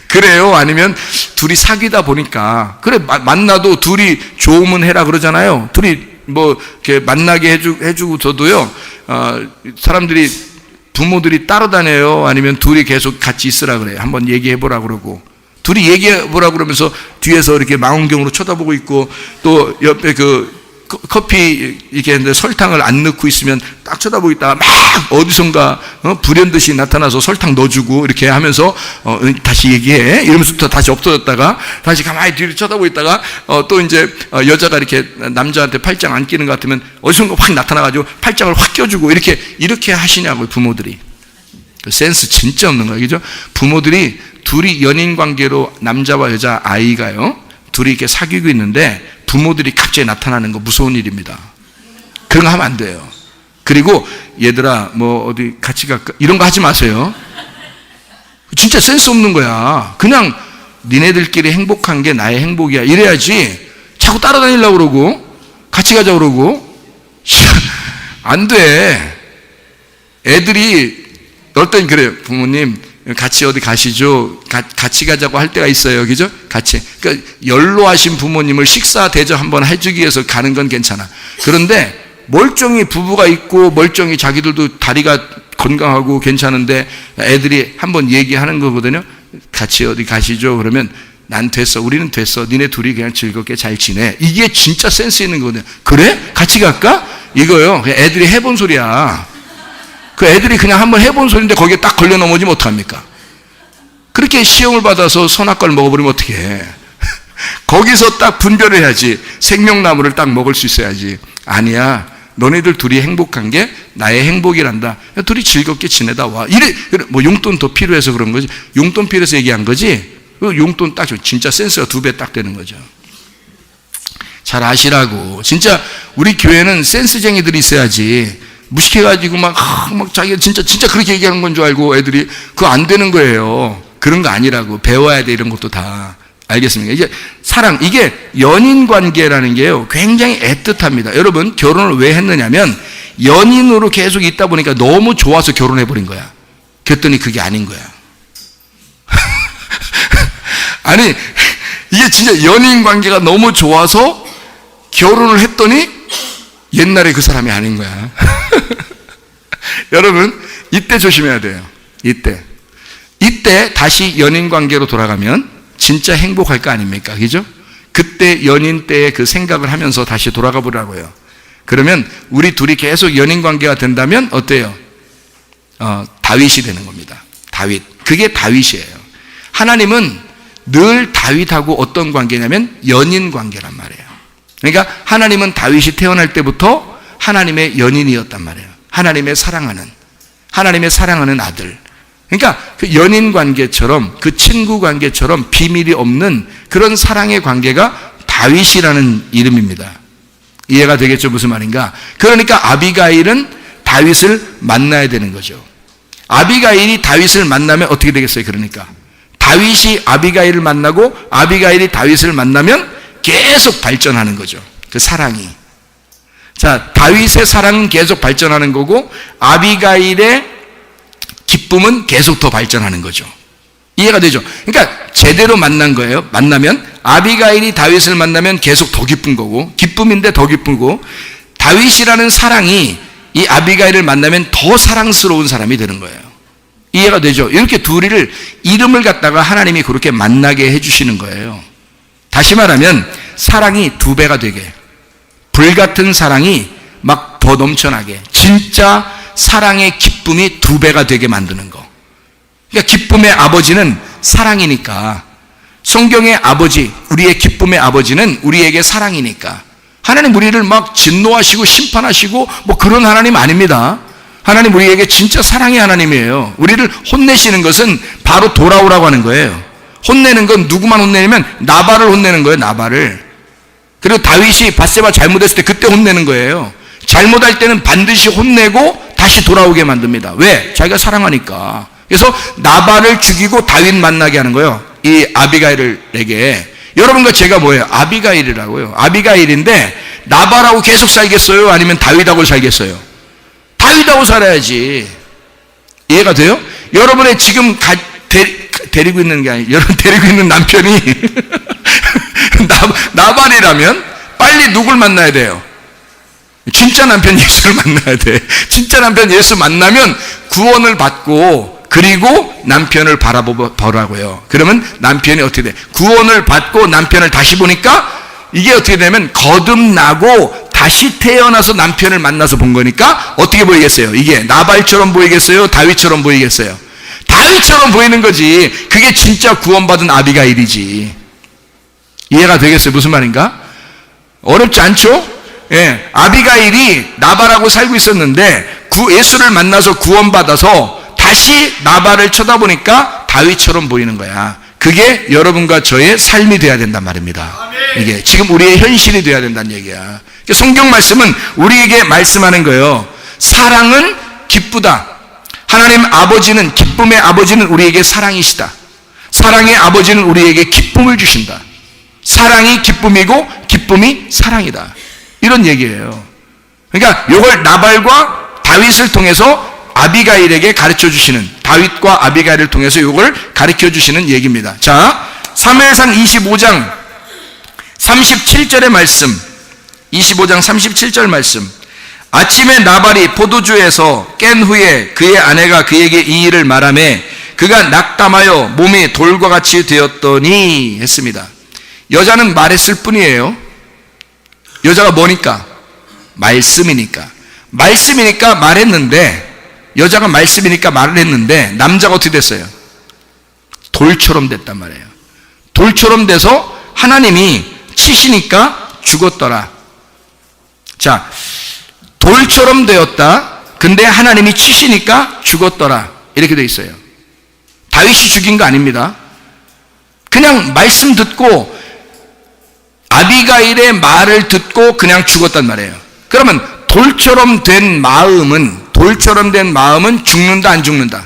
그래요? 아니면 둘이 사귀다 보니까, 그래, 만나도 둘이 좋으면 해라 그러잖아요. 둘이 뭐 이렇게 만나게 해주고 저도요, 부모들이 따로 다녀요? 아니면 둘이 계속 같이 있으라 그래요? 한번 얘기해보라 그러고, 둘이 얘기해보라 그러면서 뒤에서 이렇게 망원경으로 쳐다보고 있고, 또 옆에 커피 이렇게 했는데 설탕을 안 넣고 있으면 딱 쳐다보고 있다가 막 어디선가 불현듯이 나타나서 설탕 넣어주고 이렇게 하면서 다시 얘기해 이러면서 또 다시 엎어졌다가 다시 가만히 뒤를 쳐다보고 있다가 또 이제 여자가 이렇게 남자한테 팔짱 안 끼는 것 같으면 어디선가 확 나타나가지고 팔짱을 확 껴주고 이렇게 하시냐고요, 부모들이. 센스 진짜 없는 거예요. 그죠? 부모들이 둘이 연인 관계로 남자와 여자 아이가요. 둘이 이렇게 사귀고 있는데 부모들이 갑자기 나타나는 거 무서운 일입니다. 그런 거 하면 안 돼요. 그리고 얘들아 뭐 어디 같이 갈까? 이런 거 하지 마세요. 진짜 센스 없는 거야. 그냥 니네들끼리 행복한 게 나의 행복이야. 이래야지 자꾸 따라다니려고 그러고 같이 가자고 그러고 안 돼. 애들이 어떨 땐 그래요. 부모님 같이 어디 가시죠. 같이 가자고 할 때가 있어요. 그죠? 같이. 그러니까 연로하신 부모님을 식사 대접 한번 해주기 위해서 가는 건 괜찮아. 그런데 멀쩡히 부부가 있고 멀쩡히 자기들도 다리가 건강하고 괜찮은데 애들이 한번 얘기하는 거거든요. 같이 어디 가시죠. 그러면 난 됐어. 우리는 됐어. 니네 둘이 그냥 즐겁게 잘 지내. 이게 진짜 센스 있는 거거든요. 그래? 같이 갈까? 이거요. 그냥 애들이 해본 소리야. 그 애들이 그냥 한번 해본 소리인데 거기에 딱 걸려 넘어지면 어떡합니까? 그렇게 시험을 받아서 선악과를 먹어버리면 어떡해. 거기서 딱 분별을 해야지. 생명나무를 딱 먹을 수 있어야지. 아니야. 너네들 둘이 행복한 게 나의 행복이란다. 둘이 즐겁게 지내다 와. 이래, 뭐 용돈 더 필요해서 그런 거지. 용돈 필요해서 얘기한 거지. 용돈 딱 진짜 센스가 2배 딱 되는 거죠. 잘 아시라고. 진짜 우리 교회는 센스쟁이들이 있어야지. 무식해가지고 막 자기가 진짜 그렇게 얘기하는 건 줄 알고 애들이 그거 안 되는 거예요. 그런 거 아니라고. 배워야 돼. 이런 것도 다. 알겠습니까? 이제 사랑, 이게 연인 관계라는 게요, 굉장히 애틋합니다. 여러분, 결혼을 왜 했느냐면, 연인으로 계속 있다 보니까 너무 좋아서 결혼해버린 거야. 그랬더니 그게 아닌 거야. 아니, 이게 진짜 연인 관계가 너무 좋아서 결혼을 했더니 옛날에 그 사람이 아닌 거야. 여러분, 이때 조심해야 돼요. 이때 다시 연인 관계로 돌아가면 진짜 행복할 거 아닙니까? 그죠? 그때 연인 때의 그 생각을 하면서 다시 돌아가 보라고요. 그러면 우리 둘이 계속 연인 관계가 된다면 어때요? 다윗이 되는 겁니다. 다윗. 그게 다윗이에요. 하나님은 늘 다윗하고 어떤 관계냐면 연인 관계란 말이에요. 그러니까 하나님은 다윗이 태어날 때부터 하나님의 연인이었단 말이에요. 하나님의 사랑하는 아들. 그러니까 그 연인 관계처럼, 그 친구 관계처럼 비밀이 없는 그런 사랑의 관계가 다윗이라는 이름입니다. 이해가 되겠죠? 무슨 말인가? 그러니까 아비가일은 다윗을 만나야 되는 거죠. 아비가일이 다윗을 만나면 어떻게 되겠어요? 그러니까 다윗이 아비가일을 만나고 아비가일이 다윗을 만나면 계속 발전하는 거죠. 그 사랑이. 자, 다윗의 사랑은 계속 발전하는 거고 아비가일의 기쁨은 계속 더 발전하는 거죠. 이해가 되죠? 그러니까 제대로 만난 거예요. 만나면 아비가일이 다윗을 만나면 계속 더 기쁜 거고, 기쁨인데 더 기쁘고, 다윗이라는 사랑이 이 아비가일을 만나면 더 사랑스러운 사람이 되는 거예요. 이해가 되죠? 이렇게 둘이를 이름을 갖다가 하나님이 그렇게 만나게 해주시는 거예요. 다시 말하면 사랑이 2배가 되게, 불같은 사랑이 막 더 넘쳐나게, 진짜 사랑의 기쁨이 2배가 되게 만드는 거. 그러니까 기쁨의 아버지는 사랑이니까, 성경의 아버지, 우리의 기쁨의 아버지는 우리에게 사랑이니까, 하나님 우리를 막 진노하시고 심판하시고 뭐 그런 하나님 아닙니다. 하나님 우리에게 진짜 사랑의 하나님이에요. 우리를 혼내시는 것은 바로 돌아오라고 하는 거예요. 혼내는 건 누구만 혼내냐면 나발을 혼내는 거예요. 나발을. 그리고 다윗이 밧세바 잘못했을 때 그때 혼내는 거예요. 잘못할 때는 반드시 혼내고 다시 돌아오게 만듭니다. 왜? 자기가 사랑하니까. 그래서 나발을 죽이고 다윗 만나게 하는 거예요. 이 아비가일에게. 여러분과 제가 뭐예요? 아비가일이라고요. 아비가일인데 나발하고 계속 살겠어요? 아니면 다윗하고 살겠어요? 다윗하고 살아야지. 이해가 돼요? 여러분의 지금 데리고 있는 게 아니에요. 여러분 데리고 있는 남편이 나발이라면 빨리 누굴 만나야 돼요? 진짜 남편 예수를 만나야 돼. 진짜 남편 예수 만나면 구원을 받고, 그리고 남편을 바라보라고요. 그러면 남편이 어떻게 돼? 구원을 받고 남편을 다시 보니까 이게 어떻게 되면 거듭나고 다시 태어나서 남편을 만나서 본 거니까 어떻게 보이겠어요? 이게 나발처럼 보이겠어요? 다윗처럼 보이겠어요? 다윗처럼 보이는 거지. 그게 진짜 구원받은 아비가일이지. 이해가 되겠어요? 무슨 말인가? 어렵지 않죠? 예, 아비가일이 나발하고 살고 있었는데 예수를 만나서 구원받아서 다시 나발을 쳐다보니까 다윗처럼 보이는 거야. 그게 여러분과 저의 삶이 돼야 된단 말입니다. 이게 지금 우리의 현실이 돼야 된다는 얘기야. 성경 말씀은 우리에게 말씀하는 거예요. 사랑은 기쁘다. 하나님 아버지는, 기쁨의 아버지는 우리에게 사랑이시다. 사랑의 아버지는 우리에게 기쁨을 주신다. 사랑이 기쁨이고 기쁨이 사랑이다. 이런 얘기예요. 그러니까 이걸 나발과 다윗을 통해서 아비가일에게 가르쳐 주시는, 다윗과 아비가일을 통해서 이걸 가르쳐 주시는 얘기입니다. 자, 사무엘상 25장 37절의 말씀, 25장 37절 말씀. 아침에 나발이 포도주에서 깬 후에 그의 아내가 그에게 이 일을 말하매 그가 낙담하여 몸이 돌과 같이 되었더니 했습니다. 여자는 말했을 뿐이에요. 여자가 뭐니까? 말씀이니까. 말씀이니까 말했는데, 여자가 말씀이니까 말을 했는데 남자가 어떻게 됐어요? 돌처럼 됐단 말이에요. 돌처럼 돼서 하나님이 치시니까 죽었더라. 자, 돌처럼 되었다. 근데 하나님이 치시니까 죽었더라. 이렇게 돼 있어요. 다윗이 죽인 거 아닙니다. 그냥 말씀 듣고 아비가일의 말을 듣고 그냥 죽었단 말이에요. 그러면 돌처럼 된 마음은 죽는다 안 죽는다?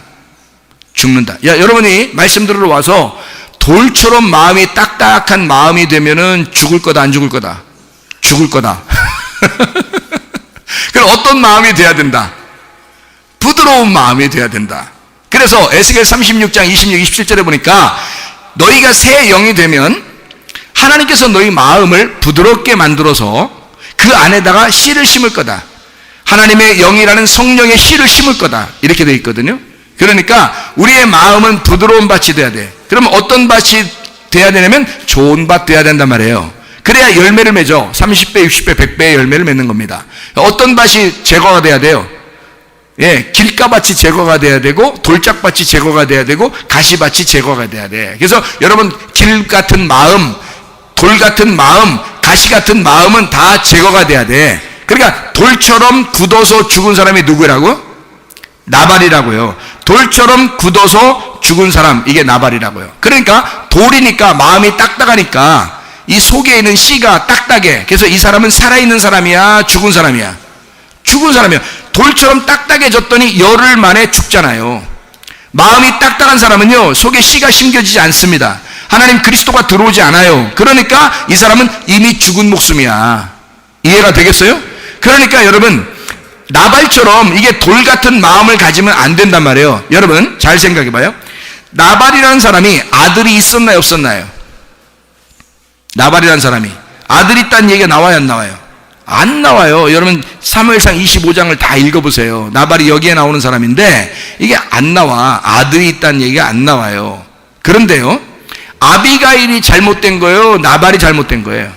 죽는다. 야, 여러분이 말씀 들으러 와서 돌처럼 마음이 딱딱한 마음이 되면은 죽을 거다 안 죽을 거다? 죽을 거다. 그럼 어떤 마음이 돼야 된다? 부드러운 마음이 돼야 된다. 그래서 에스겔 36장 26, 27절에 보니까 너희가 새 영이 되면 하나님께서 너희 마음을 부드럽게 만들어서 그 안에다가 씨를 심을 거다. 하나님의 영이라는 성령의 씨를 심을 거다. 이렇게 되어 있거든요. 그러니까 우리의 마음은 부드러운 밭이 돼야 돼. 그러면 어떤 밭이 돼야 되냐면 좋은 밭 돼야 된단 말이에요. 그래야 열매를 맺어. 30배, 60배, 100배의 열매를 맺는 겁니다. 어떤 밭이 제거가 돼야 돼요? 예, 길가밭이 제거가 돼야 되고 돌짝밭이 제거가 돼야 되고 가시밭이 제거가 돼야 돼. 그래서 여러분 길 같은 마음, 돌 같은 마음, 가시 같은 마음은 다 제거가 돼야 돼. 그러니까 돌처럼 굳어서 죽은 사람이 누구라고? 나발이라고요. 돌처럼 굳어서 죽은 사람, 이게 나발이라고요. 그러니까 돌이니까 마음이 딱딱하니까 이 속에 있는 씨가 딱딱해. 그래서 이 사람은 살아있는 사람이야, 죽은 사람이야? 죽은 사람이야. 돌처럼 딱딱해졌더니 열흘 만에 죽잖아요. 마음이 딱딱한 사람은요, 속에 씨가 심겨지지 않습니다. 하나님 그리스도가 들어오지 않아요. 그러니까 이 사람은 이미 죽은 목숨이야. 이해가 되겠어요? 그러니까 여러분, 나발처럼 이게 돌 같은 마음을 가지면 안 된단 말이에요. 여러분 잘 생각해 봐요. 나발이라는 사람이 아들이 있었나요, 없었나요? 나발이라는 사람이 아들이 있다는 얘기가 나와요, 안 나와요? 안 나와요. 여러분 사무엘상 25장을 다 읽어보세요. 나발이 여기에 나오는 사람인데 이게 안 나와. 아들이 있다는 얘기가 안 나와요. 그런데요, 아비가일이 잘못된 거예요, 나발이 잘못된 거예요?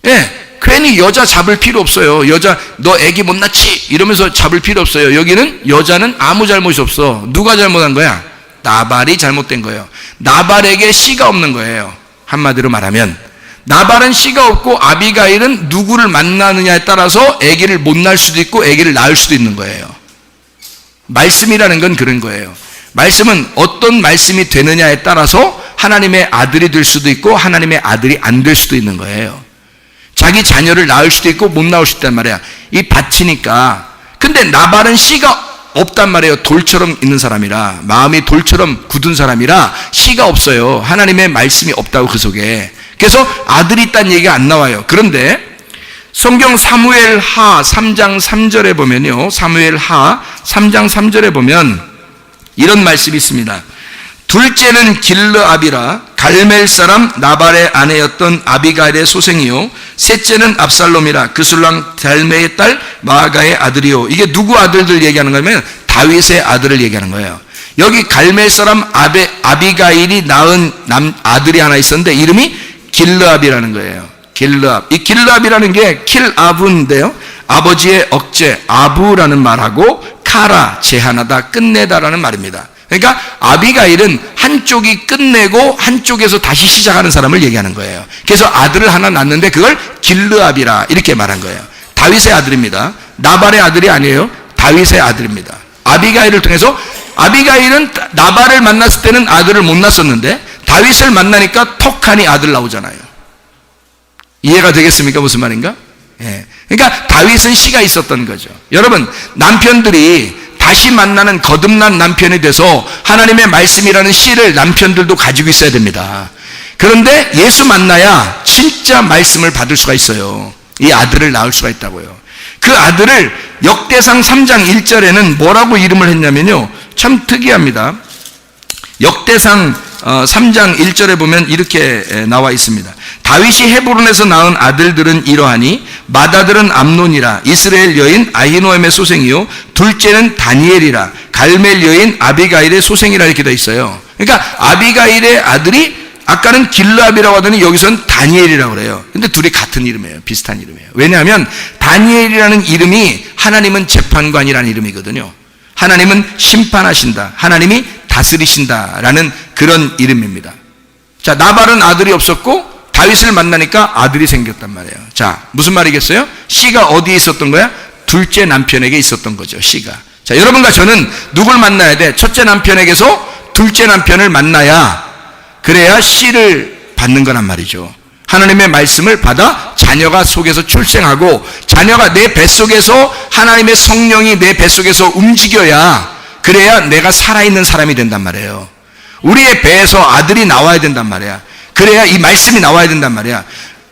예, 괜히 여자 잡을 필요 없어요. 여자 너 애기 못 낳지? 이러면서 잡을 필요 없어요. 여기는 여자는 아무 잘못이 없어. 누가 잘못한 거야? 나발이 잘못된 거예요. 나발에게 씨가 없는 거예요. 한마디로 말하면 나발은 씨가 없고 아비가일은 누구를 만나느냐에 따라서 아기를 못 낳을 수도 있고 아기를 낳을 수도 있는 거예요. 말씀이라는 건 그런 거예요. 말씀은 어떤 말씀이 되느냐에 따라서 하나님의 아들이 될 수도 있고 하나님의 아들이 안 될 수도 있는 거예요. 자기 자녀를 낳을 수도 있고 못 낳을 수도 있단 말이야. 이 밭이니까. 근데 나발은 씨가 없단 말이에요. 돌처럼 있는 사람이라, 마음이 돌처럼 굳은 사람이라 씨가 없어요. 하나님의 말씀이 없다고 그 속에. 그래서 아들이 있다는 얘기가 안 나와요. 그런데 성경 사무엘하 3장 3절에 보면요, 사무엘하 3장 3절에 보면 이런 말씀이 있습니다. 둘째는 길르압이라 갈멜 사람 나발의 아내였던 아비가일의 소생이요, 셋째는 압살롬이라 그술랑 달메의 딸 마아가의 아들이요. 이게 누구 아들들 얘기하는 거냐면 다윗의 아들을 얘기하는 거예요. 여기 갈멜 사람 아비가일이 낳은 아들이 하나 있었는데 이름이 길르압이라는 거예요. 길르압. 이 길르압이라는 게 킬아브인데요, 아버지의 억제 아부라는 말하고 카라 제한하다, 끝내다라는 말입니다. 그러니까 아비가일은 한쪽이 끝내고 한쪽에서 다시 시작하는 사람을 얘기하는 거예요. 그래서 아들을 하나 낳는데 그걸 길르압이라 이렇게 말한 거예요. 다윗의 아들입니다. 나발의 아들이 아니에요. 다윗의 아들입니다. 아비가일을 통해서. 아비가일은 나발을 만났을 때는 아들을 못 낳았었는데 다윗을 만나니까 턱하니 아들 나오잖아요. 이해가 되겠습니까? 무슨 말인가? 예. 그러니까 다윗은 씨가 있었던 거죠. 여러분, 남편들이 다시 만나는 거듭난 남편이 돼서 하나님의 말씀이라는 씨를 남편들도 가지고 있어야 됩니다. 그런데 예수 만나야 진짜 말씀을 받을 수가 있어요. 이 아들을 낳을 수가 있다고요. 그 아들을 역대상 3장 1절에는 뭐라고 이름을 했냐면요, 참 특이합니다. 역대상 3장 1절에 보면 이렇게 나와 있습니다. 다윗이 헤브론에서 낳은 아들들은 이러하니 맏아들은 암논이라 이스라엘 여인 아히노엠의 소생이요 둘째는 다니엘이라 갈멜 여인 아비가일의 소생이라 이렇게 되어 있어요. 그러니까 아비가일의 아들이 아까는 길르압이라고 하더니 여기서는 다니엘이라고 그래요. 근데 둘이 같은 이름이에요. 비슷한 이름이에요. 왜냐하면 다니엘이라는 이름이 하나님은 재판관이라는 이름이거든요. 하나님은 심판하신다, 하나님이 다스리신다라는 그런 이름입니다. 자, 나발은 아들이 없었고 다윗을 만나니까 아들이 생겼단 말이에요. 자, 무슨 말이겠어요? 씨가 어디에 있었던 거야? 둘째 남편에게 있었던 거죠, 씨가. 자, 여러분과 저는 누굴 만나야 돼? 첫째 남편에게서 둘째 남편을 만나야, 그래야 씨를 받는 거란 말이죠. 하나님의 말씀을 받아 자녀가 속에서 출생하고 자녀가 내 뱃속에서 하나님의 성령이 내 뱃속에서 움직여야, 그래야 내가 살아있는 사람이 된단 말이에요. 우리의 배에서 아들이 나와야 된단 말이야. 그래야 이 말씀이 나와야 된단 말이야.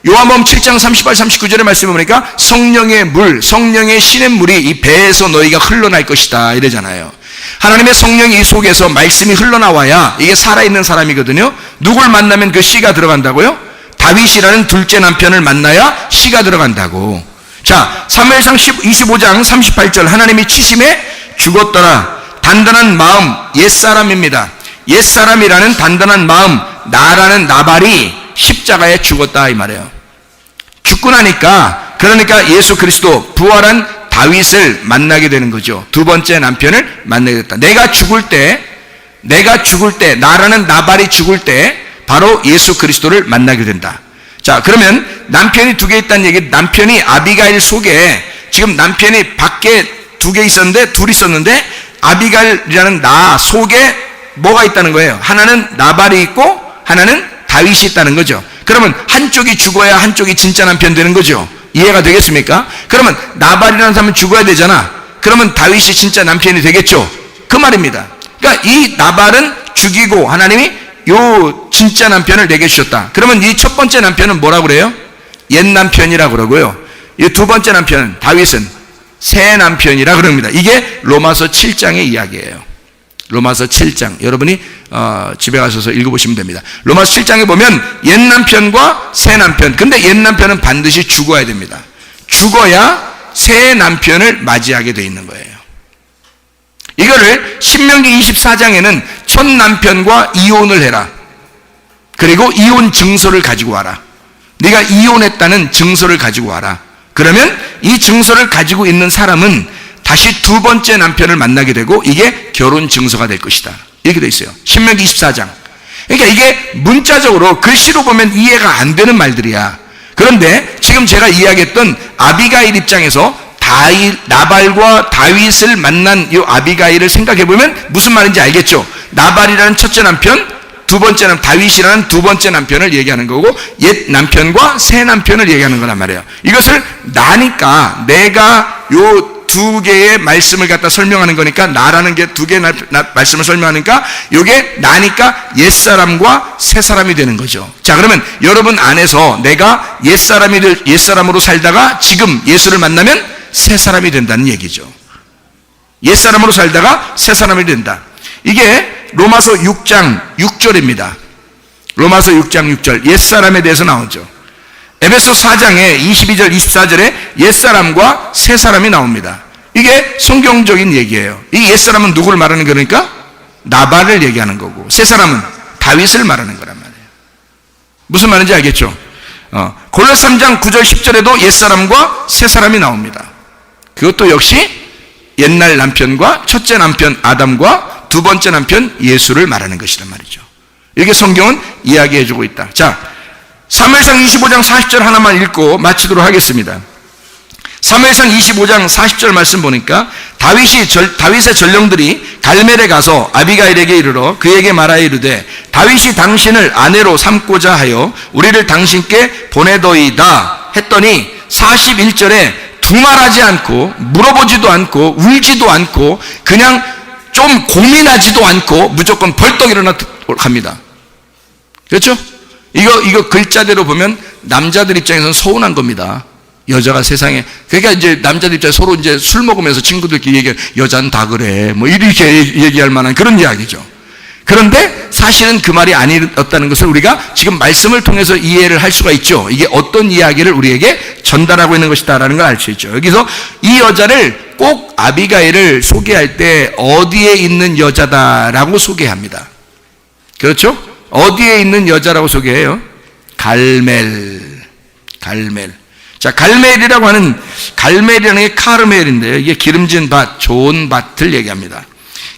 요한복음 7장 38, 39절의 말씀을 보니까 성령의 물, 성령의 시냇물이 이 배에서 너희가 흘러날 것이다 이러잖아요. 하나님의 성령이 이 속에서 말씀이 흘러나와야 이게 살아있는 사람이거든요. 누굴 만나면 그 씨가 들어간다고요? 다윗이라는 둘째 남편을 만나야 씨가 들어간다고. 자, 사무엘상 25장 38절 하나님이 치심에 죽었더라. 단단한 마음, 옛사람입니다. 옛사람이라는 단단한 마음, 나라는 나발이 십자가에 죽었다 이 말이에요. 죽고 나니까, 그러니까 예수 그리스도 부활한 다윗을 만나게 되는 거죠. 두 번째 남편을 만나게 됐다. 내가 죽을 때, 나라는 나발이 죽을 때 바로 예수 그리스도를 만나게 된다. 자, 그러면 남편이 두 개 있다는 얘기, 남편이 아비가일 속에, 지금 남편이 밖에 두 개 있었는데, 둘 있었는데 아비가일이라는 나 속에 뭐가 있다는 거예요? 하나는 나발이 있고 하나는 다윗이 있다는 거죠. 그러면 한쪽이 죽어야 한쪽이 진짜 남편 되는 거죠. 이해가 되겠습니까? 그러면 나발이라는 사람은 죽어야 되잖아. 그러면 다윗이 진짜 남편이 되겠죠. 그 말입니다. 그러니까 이 나발은 죽이고 하나님이 요 진짜 남편을 내게 주셨다. 그러면 이 첫 번째 남편은 뭐라고 그래요? 옛 남편이라고 그러고요. 이 두 번째 남편은 다윗은 새 남편이라 그럽니다. 이게 로마서 7장의 이야기예요. 로마서 7장. 여러분이 집에 가셔서 읽어보시면 됩니다. 로마서 7장에 보면 옛 남편과 새 남편. 근데 옛 남편은 반드시 죽어야 됩니다. 죽어야 새 남편을 맞이하게 돼 있는 거예요. 이거를 신명기 24장에는 첫 남편과 이혼을 해라. 그리고 이혼 증서를 가지고 와라. 네가 이혼했다는 증서를 가지고 와라. 그러면 이 증서를 가지고 있는 사람은 다시 두 번째 남편을 만나게 되고 이게 결혼 증서가 될 것이다. 이렇게 돼 있어요. 신명기 24장. 그러니까 이게 문자적으로 글씨로 보면 이해가 안 되는 말들이야. 그런데 지금 제가 이야기했던 아비가일 입장에서 나발과 다윗을 만난 이 아비가일을 생각해 보면 무슨 말인지 알겠죠? 나발이라는 첫째 남편, 두 번째 남편, 다윗이라는 두 번째 남편을 얘기하는 거고 옛 남편과 새 남편을 얘기하는 거란 말이에요. 이것을 나니까 내가 요 두 개의 말씀을 갖다 설명하는 거니까, 나라는 게 두 개의 말씀을 설명하니까 요게 나니까 옛사람과 새사람이 되는 거죠. 자, 그러면 여러분 안에서 내가 옛사람으로 살다가 지금 예수를 만나면 새사람이 된다는 얘기죠. 옛사람으로 살다가 새사람이 된다. 이게 로마서 6장 6절입니다. 로마서 6장 6절 옛사람에 대해서 나오죠. 에베소 4장에 22절 24절에 옛사람과 새사람이 나옵니다. 이게 성경적인 얘기예요. 이 옛사람은 누구를 말하는 거니까? 나발을 얘기하는 거고, 새사람은 다윗을 말하는 거란 말이에요. 무슨 말인지 알겠죠? 골로새 3장 9절 10절에도 옛사람과 새사람이 나옵니다. 그것도 역시 옛날 남편과 첫째 남편 아담과 두 번째 남편 예수를 말하는 것이란 말이죠. 이렇게 성경은 이야기해주고 있다. 자, 사무엘상 25장 40절 하나만 읽고 마치도록 하겠습니다. 사무엘상 25장 40절 말씀 보니까 다윗의 전령들이 갈멜에 가서 아비가일에게 이르러 그에게 말하여 이르되 다윗이 당신을 아내로 삼고자 하여 우리를 당신께 보내더이다 했더니 41절에 두말하지 않고 물어보지도 않고 울지도 않고 그냥 좀 고민하지도 않고 무조건 벌떡 일어나 갑니다. 그렇죠? 이거 글자대로 보면 남자들 입장에서는 서운한 겁니다. 여자가 세상에, 그러니까 이제 남자들 입장에 서로 이제 술 먹으면서 친구들끼리 얘기해, 여자는 다 그래. 뭐 이렇게 얘기할 만한 그런 이야기죠. 그런데 사실은 그 말이 아니었다는 것을 우리가 지금 말씀을 통해서 이해를 할 수가 있죠. 이게 어떤 이야기를 우리에게 전달하고 있는 것이다라는 걸 알 수 있죠. 여기서 이 여자를 꼭 아비가일을 소개할 때 어디에 있는 여자다라고 소개합니다. 그렇죠? 어디에 있는 여자라고 소개해요? 갈멜. 자, 갈멜이라고 하는, 갈멜이라는 게 카르멜인데요. 이게 기름진 밭, 좋은 밭을 얘기합니다.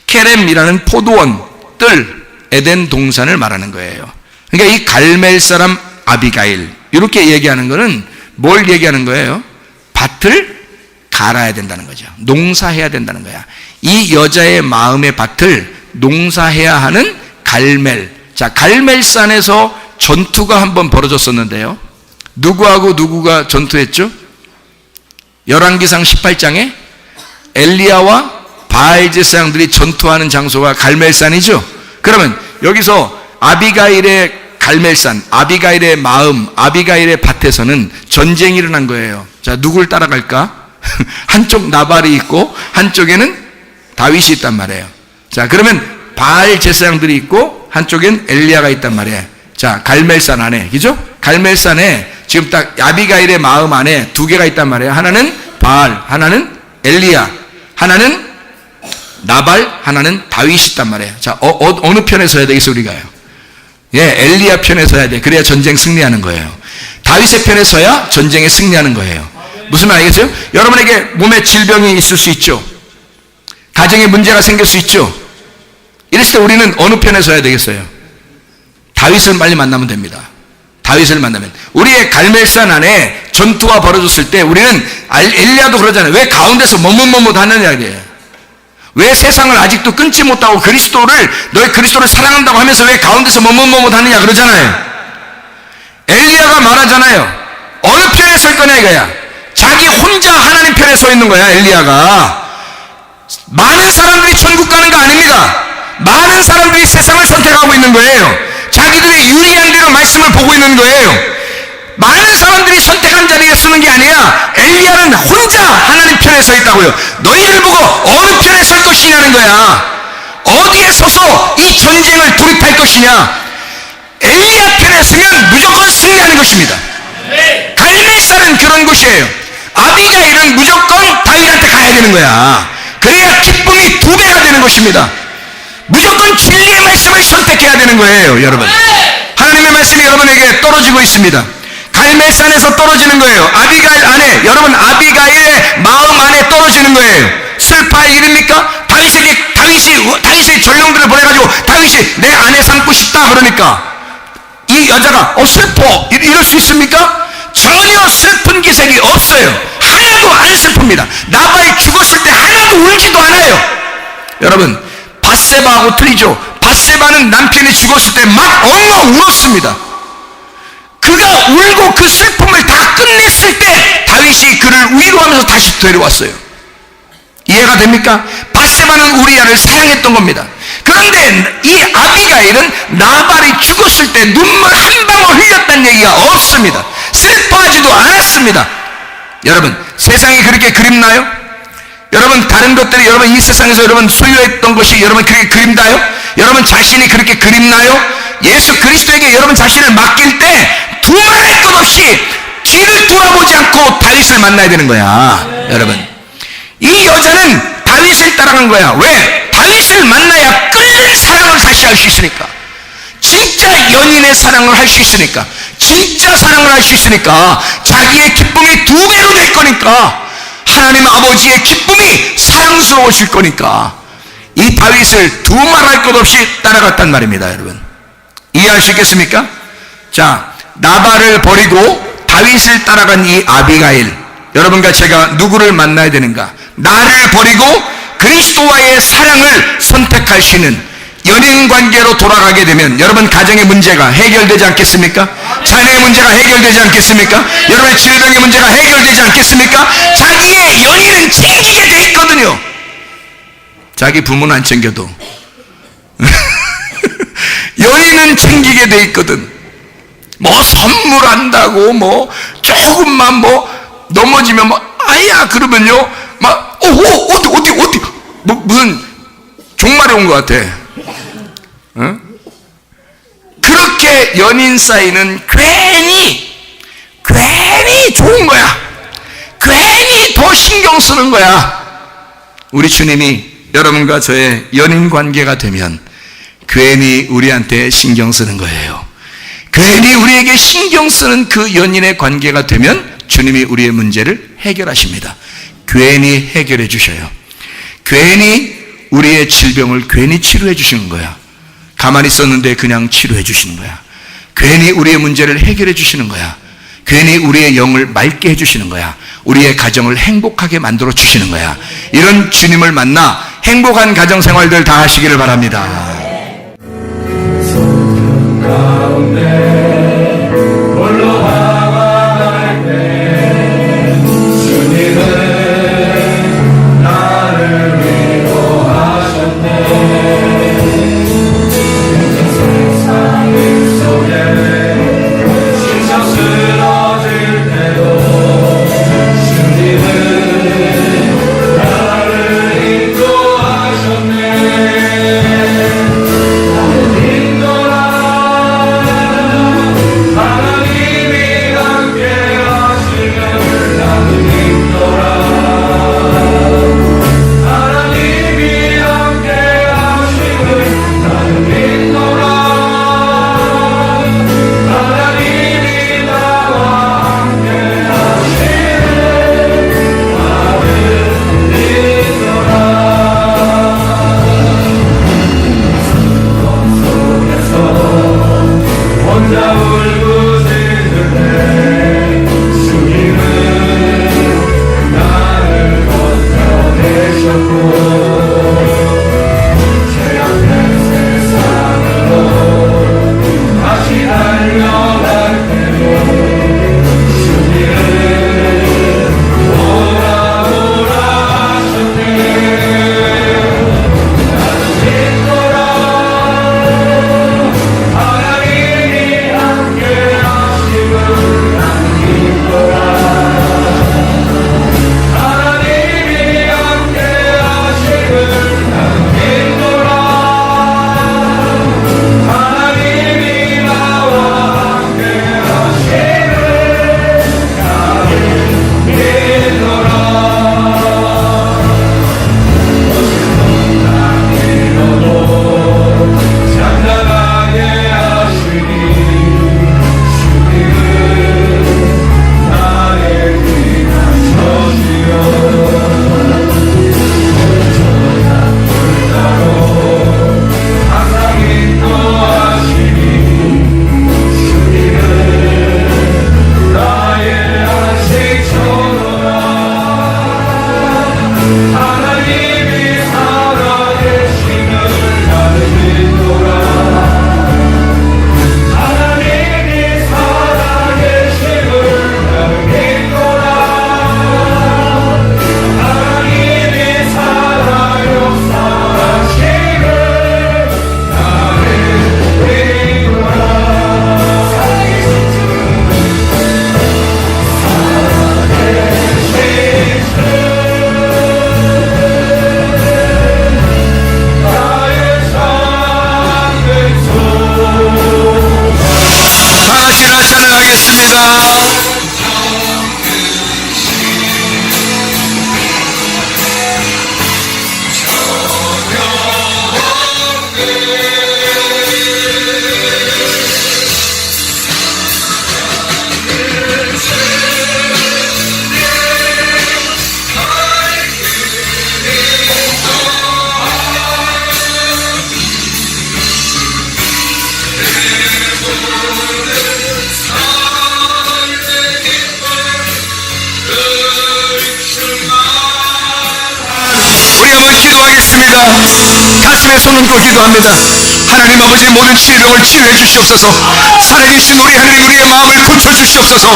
케렘이라는 포도원, 뜰, 에덴 동산을 말하는 거예요. 그러니까 이 갈멜 사람 아비가일, 이렇게 얘기하는 거는 뭘 얘기하는 거예요? 밭을 갈아야 된다는 거죠. 농사해야 된다는 거야. 이 여자의 마음의 밭을 농사해야 하는 갈멜. 자, 갈멜산에서 전투가 한번 벌어졌었는데요. 누구하고 누구가 전투했죠? 열왕기상 18장에 엘리야와 바알 제사장들이 전투하는 장소가 갈멜산이죠. 그러면 여기서 아비가일의 갈멜산, 아비가일의 마음, 아비가일의 밭에서는 전쟁이 일어난 거예요. 자, 누굴 따라갈까? 한쪽 나발이 있고 한쪽에는 다윗이 있단 말이에요. 자, 그러면 바알 제사장들이 있고 한쪽엔 엘리야가 있단 말이에요. 자, 갈멜산 안에, 그죠? 갈멜산에 지금 딱 아비가일의 마음 안에 두 개가 있단 말이에요. 하나는 바알, 하나는 엘리야, 하나는 나발, 하나는 다윗이 있단 말이에요. 자, 어느 편에 서야 되겠어, 우리가요? 예, 엘리야 편에 서야 돼. 그래야 전쟁 승리하는 거예요. 다윗의 편에 서야 전쟁에 승리하는 거예요. 무슨 말 알겠어요? 여러분에게 몸에 질병이 있을 수 있죠. 가정에 문제가 생길 수 있죠. 이랬을 때 우리는 어느 편에 서야 되겠어요? 다윗을 빨리 만나면 됩니다. 다윗을 만나면. 우리의 갈멜산 안에 전투가 벌어졌을 때 우리는 엘리야도 그러잖아요. 왜 가운데서 머뭇머뭇하느냐 이게요. 왜 세상을 아직도 끊지 못하고 너희 그리스도를 사랑한다고 하면서 왜 가운데서 머뭇머뭇하느냐 그러잖아요. 엘리야가 말하잖아요. 어느 편에 설 거냐 이거야. 자기 혼자 하나님 편에 서 있는 거야. 엘리야가. 많은 사람들이 천국 가는 거 아닙니다. 많은 사람들이 세상을 선택하고 있는 거예요. 자기들의 유리한 대로 말씀을 보고 있는 거예요. 많은 사람들이 선택한 자리에 서는 게 아니라 엘리야는 혼자 하나님 편에 서 있다고요. 너희를 보고 어느 편에 설 것이냐는 거야. 어디에 서서 이 전쟁을 돌입할 것이냐. 엘리야 편에 서면 무조건 승리하는 것입니다. 갈멜산은 그런 곳이에요. 아비가일은 무조건 다윗한테 가야 되는 거야. 그래야 기쁨이 2배가 되는 것입니다. 무조건 진리의 말씀을 선택해야 되는 거예요, 여러분. 하나님의 말씀이 여러분에게 떨어지고 있습니다. 갈멜산에서 떨어지는 거예요. 아비가일 안에, 여러분 아비가일의 마음 안에 떨어지는 거예요. 슬퍼할 일입니까? 다윗의 전령들을 보내가지고 다윗이 내 아내 삼고 싶다 그러니까 이 여자가 슬퍼 이럴 수 있습니까? 전혀 슬픈 기색이 없어요. 하나도 안 슬픕니다. 나발이 죽었을 때 하나도 울지도 않아요. 여러분 밧세바하고 틀리죠. 밧세바는 남편이 죽었을 때 막 엉엉 울었습니다. 그가 울고 그 슬픔을 다 끝냈을 때 다윗이 그를 위로하면서 다시 데려왔어요. 이해가 됩니까? 밧세바는 우리아를 사랑했던 겁니다. 그런데 이 아비가일은 나발이 죽었을 때 눈물 한 방울 흘렸다는 얘기가 없습니다. 슬퍼하지도 않았습니다. 여러분 세상이 그렇게 그립나요? 여러분 다른 것들이 여러분 이 세상에서 여러분 소유했던 것이 여러분 그렇게 그립나요? 여러분 자신이 그렇게 그립나요? 예수 그리스도에게 여러분 자신을 맡길 때 두말할 것 없이 뒤를 돌아보지 않고 다윗을 만나야 되는 거야. 여러분 이 여자는 다윗을 따라간 거야. 왜? 다윗을 만나야 끓는 사랑을 다시 할 수 있으니까. 진짜 연인의 사랑을 할 수 있으니까. 진짜 사랑을 할 수 있으니까. 자기의 기쁨이 2배로 될 거니까. 하나님 아버지의 기쁨이 사랑스러워질 거니까. 이 다윗을 두말할 것 없이 따라갔단 말입니다, 여러분. 이해할 수 있겠습니까? 자, 나발을 버리고 다윗을 따라간 이 아비가일. 여러분과 제가 누구를 만나야 되는가? 나를 버리고 그리스도와의 사랑을 선택할 수 있는 연인 관계로 돌아가게 되면 여러분 가정의 문제가 해결되지 않겠습니까? 자녀의 문제가 해결되지 않겠습니까? 여러분의 질병의 문제가 해결되지 않겠습니까? 자기의 연인은 챙기게 돼 있거든요. 자기 부모는 안 챙겨도 연인은 챙기게 돼 있거든. 뭐 선물한다고 뭐 조금만 뭐 넘어지면 뭐 아야 그러면요 막 어디 뭐 무슨 종말에 온 것 같아. 어? 그렇게 연인 사이는 괜히 좋은 거야. 괜히 더 신경 쓰는 거야. 우리 주님이 여러분과 저의 연인 관계가 되면 괜히 우리한테 신경 쓰는 거예요. 괜히 우리에게 신경 쓰는 그 연인의 관계가 되면 주님이 우리의 문제를 해결하십니다. 괜히 해결해 주셔요. 괜히 우리의 질병을 괜히 치료해 주시는 거야. 가만히 있었는데 그냥 치료해 주시는 거야. 괜히 우리의 문제를 해결해 주시는 거야. 괜히 우리의 영을 맑게 해주시는 거야. 우리의 가정을 행복하게 만들어 주시는 거야. 이런 주님을 만나 행복한 가정생활들 다 하시기를 바랍니다. 기도합니다. 가슴에 손 얹고 기도합니다. 하나님 아버지, 모든 질병을 치유해 주시옵소서. 살아계신 우리 하나님, 우리의 마음을 고쳐 주시옵소서.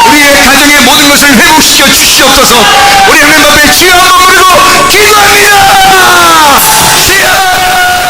우리의 가정의 모든 것을 회복시켜 주시옵소서. 우리 하나님 앞에 주여 한번 부르고 기도합니다. 주여.